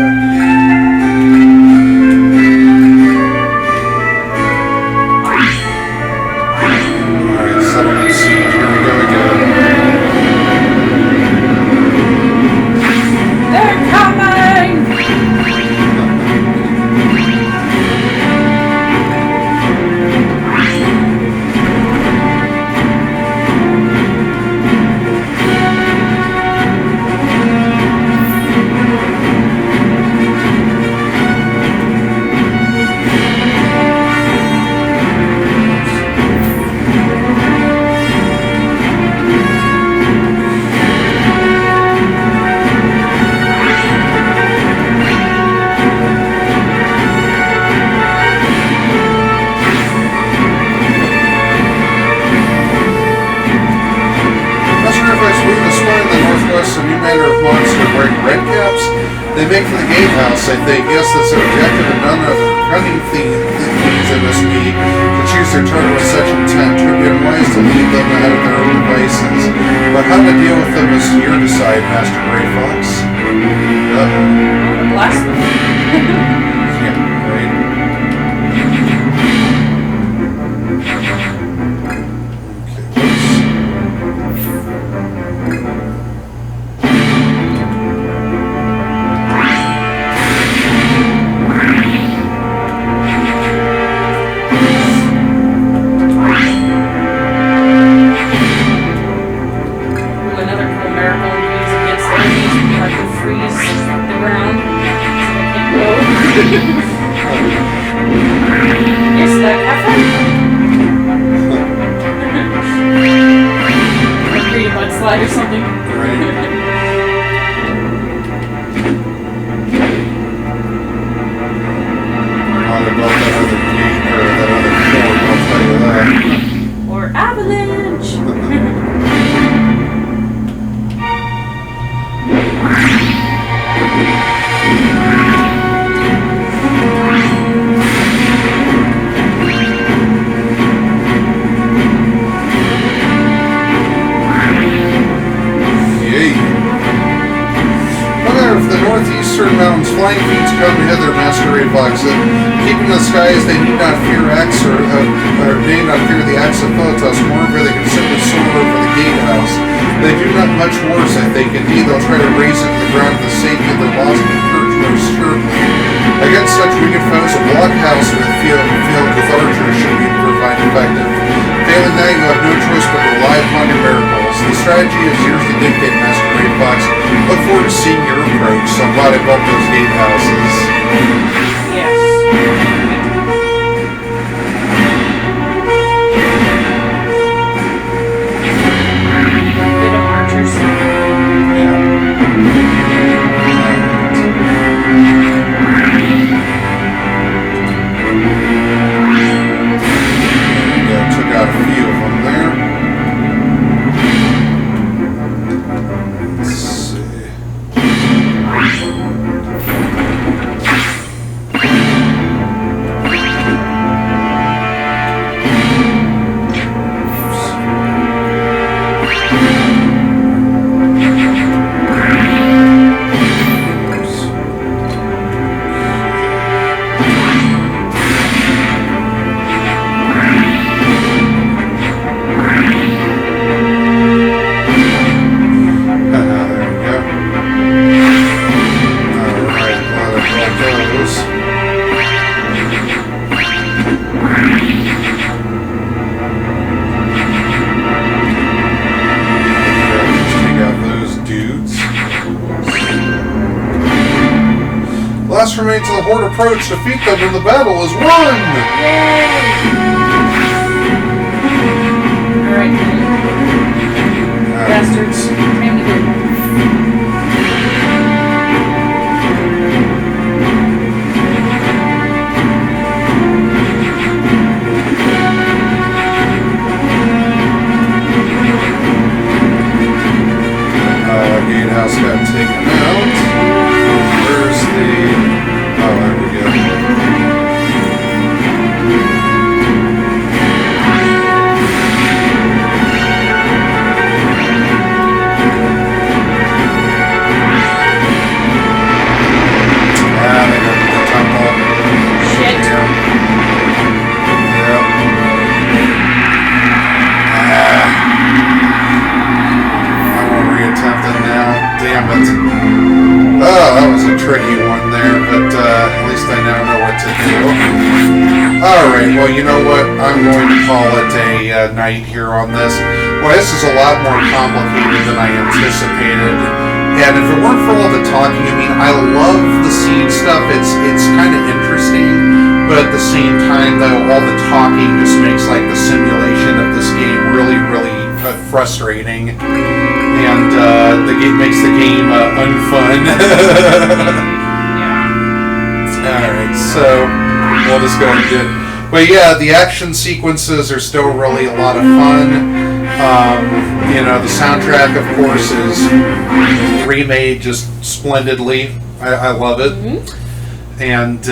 They make for the gatehouse, I think. Yes, that's their objective, and none of the cunning things it must be to choose their target with such intent. It would be unwise to leave them ahead of their own devices. But how to deal with them is your decide, Master Gray Fox. Blast them. Yeah, right. Or something. Right. Not above that other gate or that other port, I'll tell you that. Or avalanche. Northeastern mountains, flying fiends come hither, Master Ray Fox. Keeping the skies, they need not fear axe or need not fear the axe of Photos. Moreover, they can simply soar over the gatehouse. They do not much worse, I think. Indeed, they'll try to raise it to the ground for the safety of their lost and purged most certainly. Against such winged foes, a blockhouse filled with archers should be provided effective. Failing that, you have no choice but to rely upon your miracles. The strategy is yours to dictate, Master Great Fox. Look forward to seeing your approach. So I'm glad I built those gatehouses. Yes. Bit of archers. Yeah, took out a few of them there. Let's see. Last remains of the Horde approach. Defeat them and the battle is won! Yay! Alright. Bastards. Time to go. Gatehouse got taken out. Where's the... Oh, there we go. Ah, they got the temple. Shit. Yep. I won't reattempt it now. Damn it. Oh, that was a tricky one there, but at least I now know what to do. Alright, well, you know what? I'm going to call it a night here on this. Well, this is a lot more complicated than I anticipated. And if it weren't for all the talking, I mean, I love the scene stuff. It's kind of interesting, but at the same time, though, all the talking just makes like the simulation of this game really, really frustrating. And the game makes the game unfun. Yeah. Alright, so we'll just go and do it. But yeah, the action sequences are still really a lot of fun. You know, the soundtrack, of course, is remade just splendidly. I love it. Mm-hmm. And,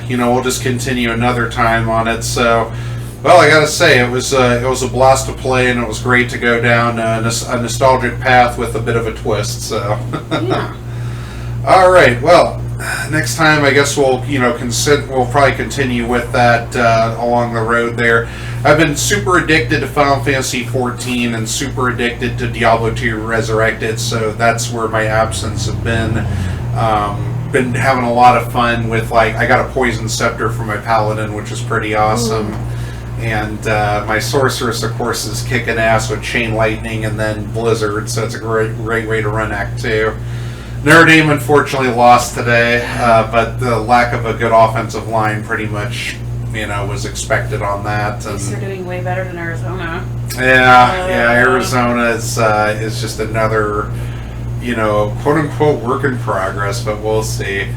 you know, we'll just continue another time on it. So, well, I gotta say, it was a blast to play, and it was great to go down a nostalgic path with a bit of a twist. So, Yeah. all right. Well, next time I guess we'll we'll probably continue with that along the road there. I've been super addicted to Final Fantasy XIV and super addicted to Diablo 2 Resurrected, so that's where my absence have been. Been having a lot of fun with, like, I got a Poison Scepter for my Paladin, which is pretty awesome. Ooh. And my Sorceress, of course, is kicking ass with Chain Lightning and then Blizzard, so it's a great way to run Act 2. Notre Dame unfortunately lost today, but the lack of a good offensive line pretty much, you know, was expected on that. At least they're doing way better than Arizona. Yeah, Arizona is just another, you know, quote-unquote work in progress, but we'll see.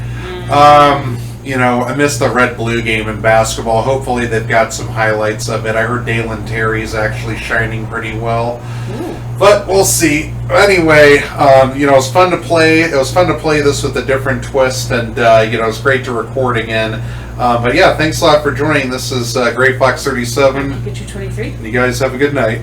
You know, I missed the Red-Blue game in basketball. Hopefully they've got some highlights of it. I heard Dalen Terry's actually shining pretty well. Ooh. But we'll see. Anyway, you know, it was fun to play. It was fun to play this with a different twist, and, you know, it was great to record again. But yeah, thanks a lot for joining. This is Great Fox 37. Get you 23. You guys have a good night.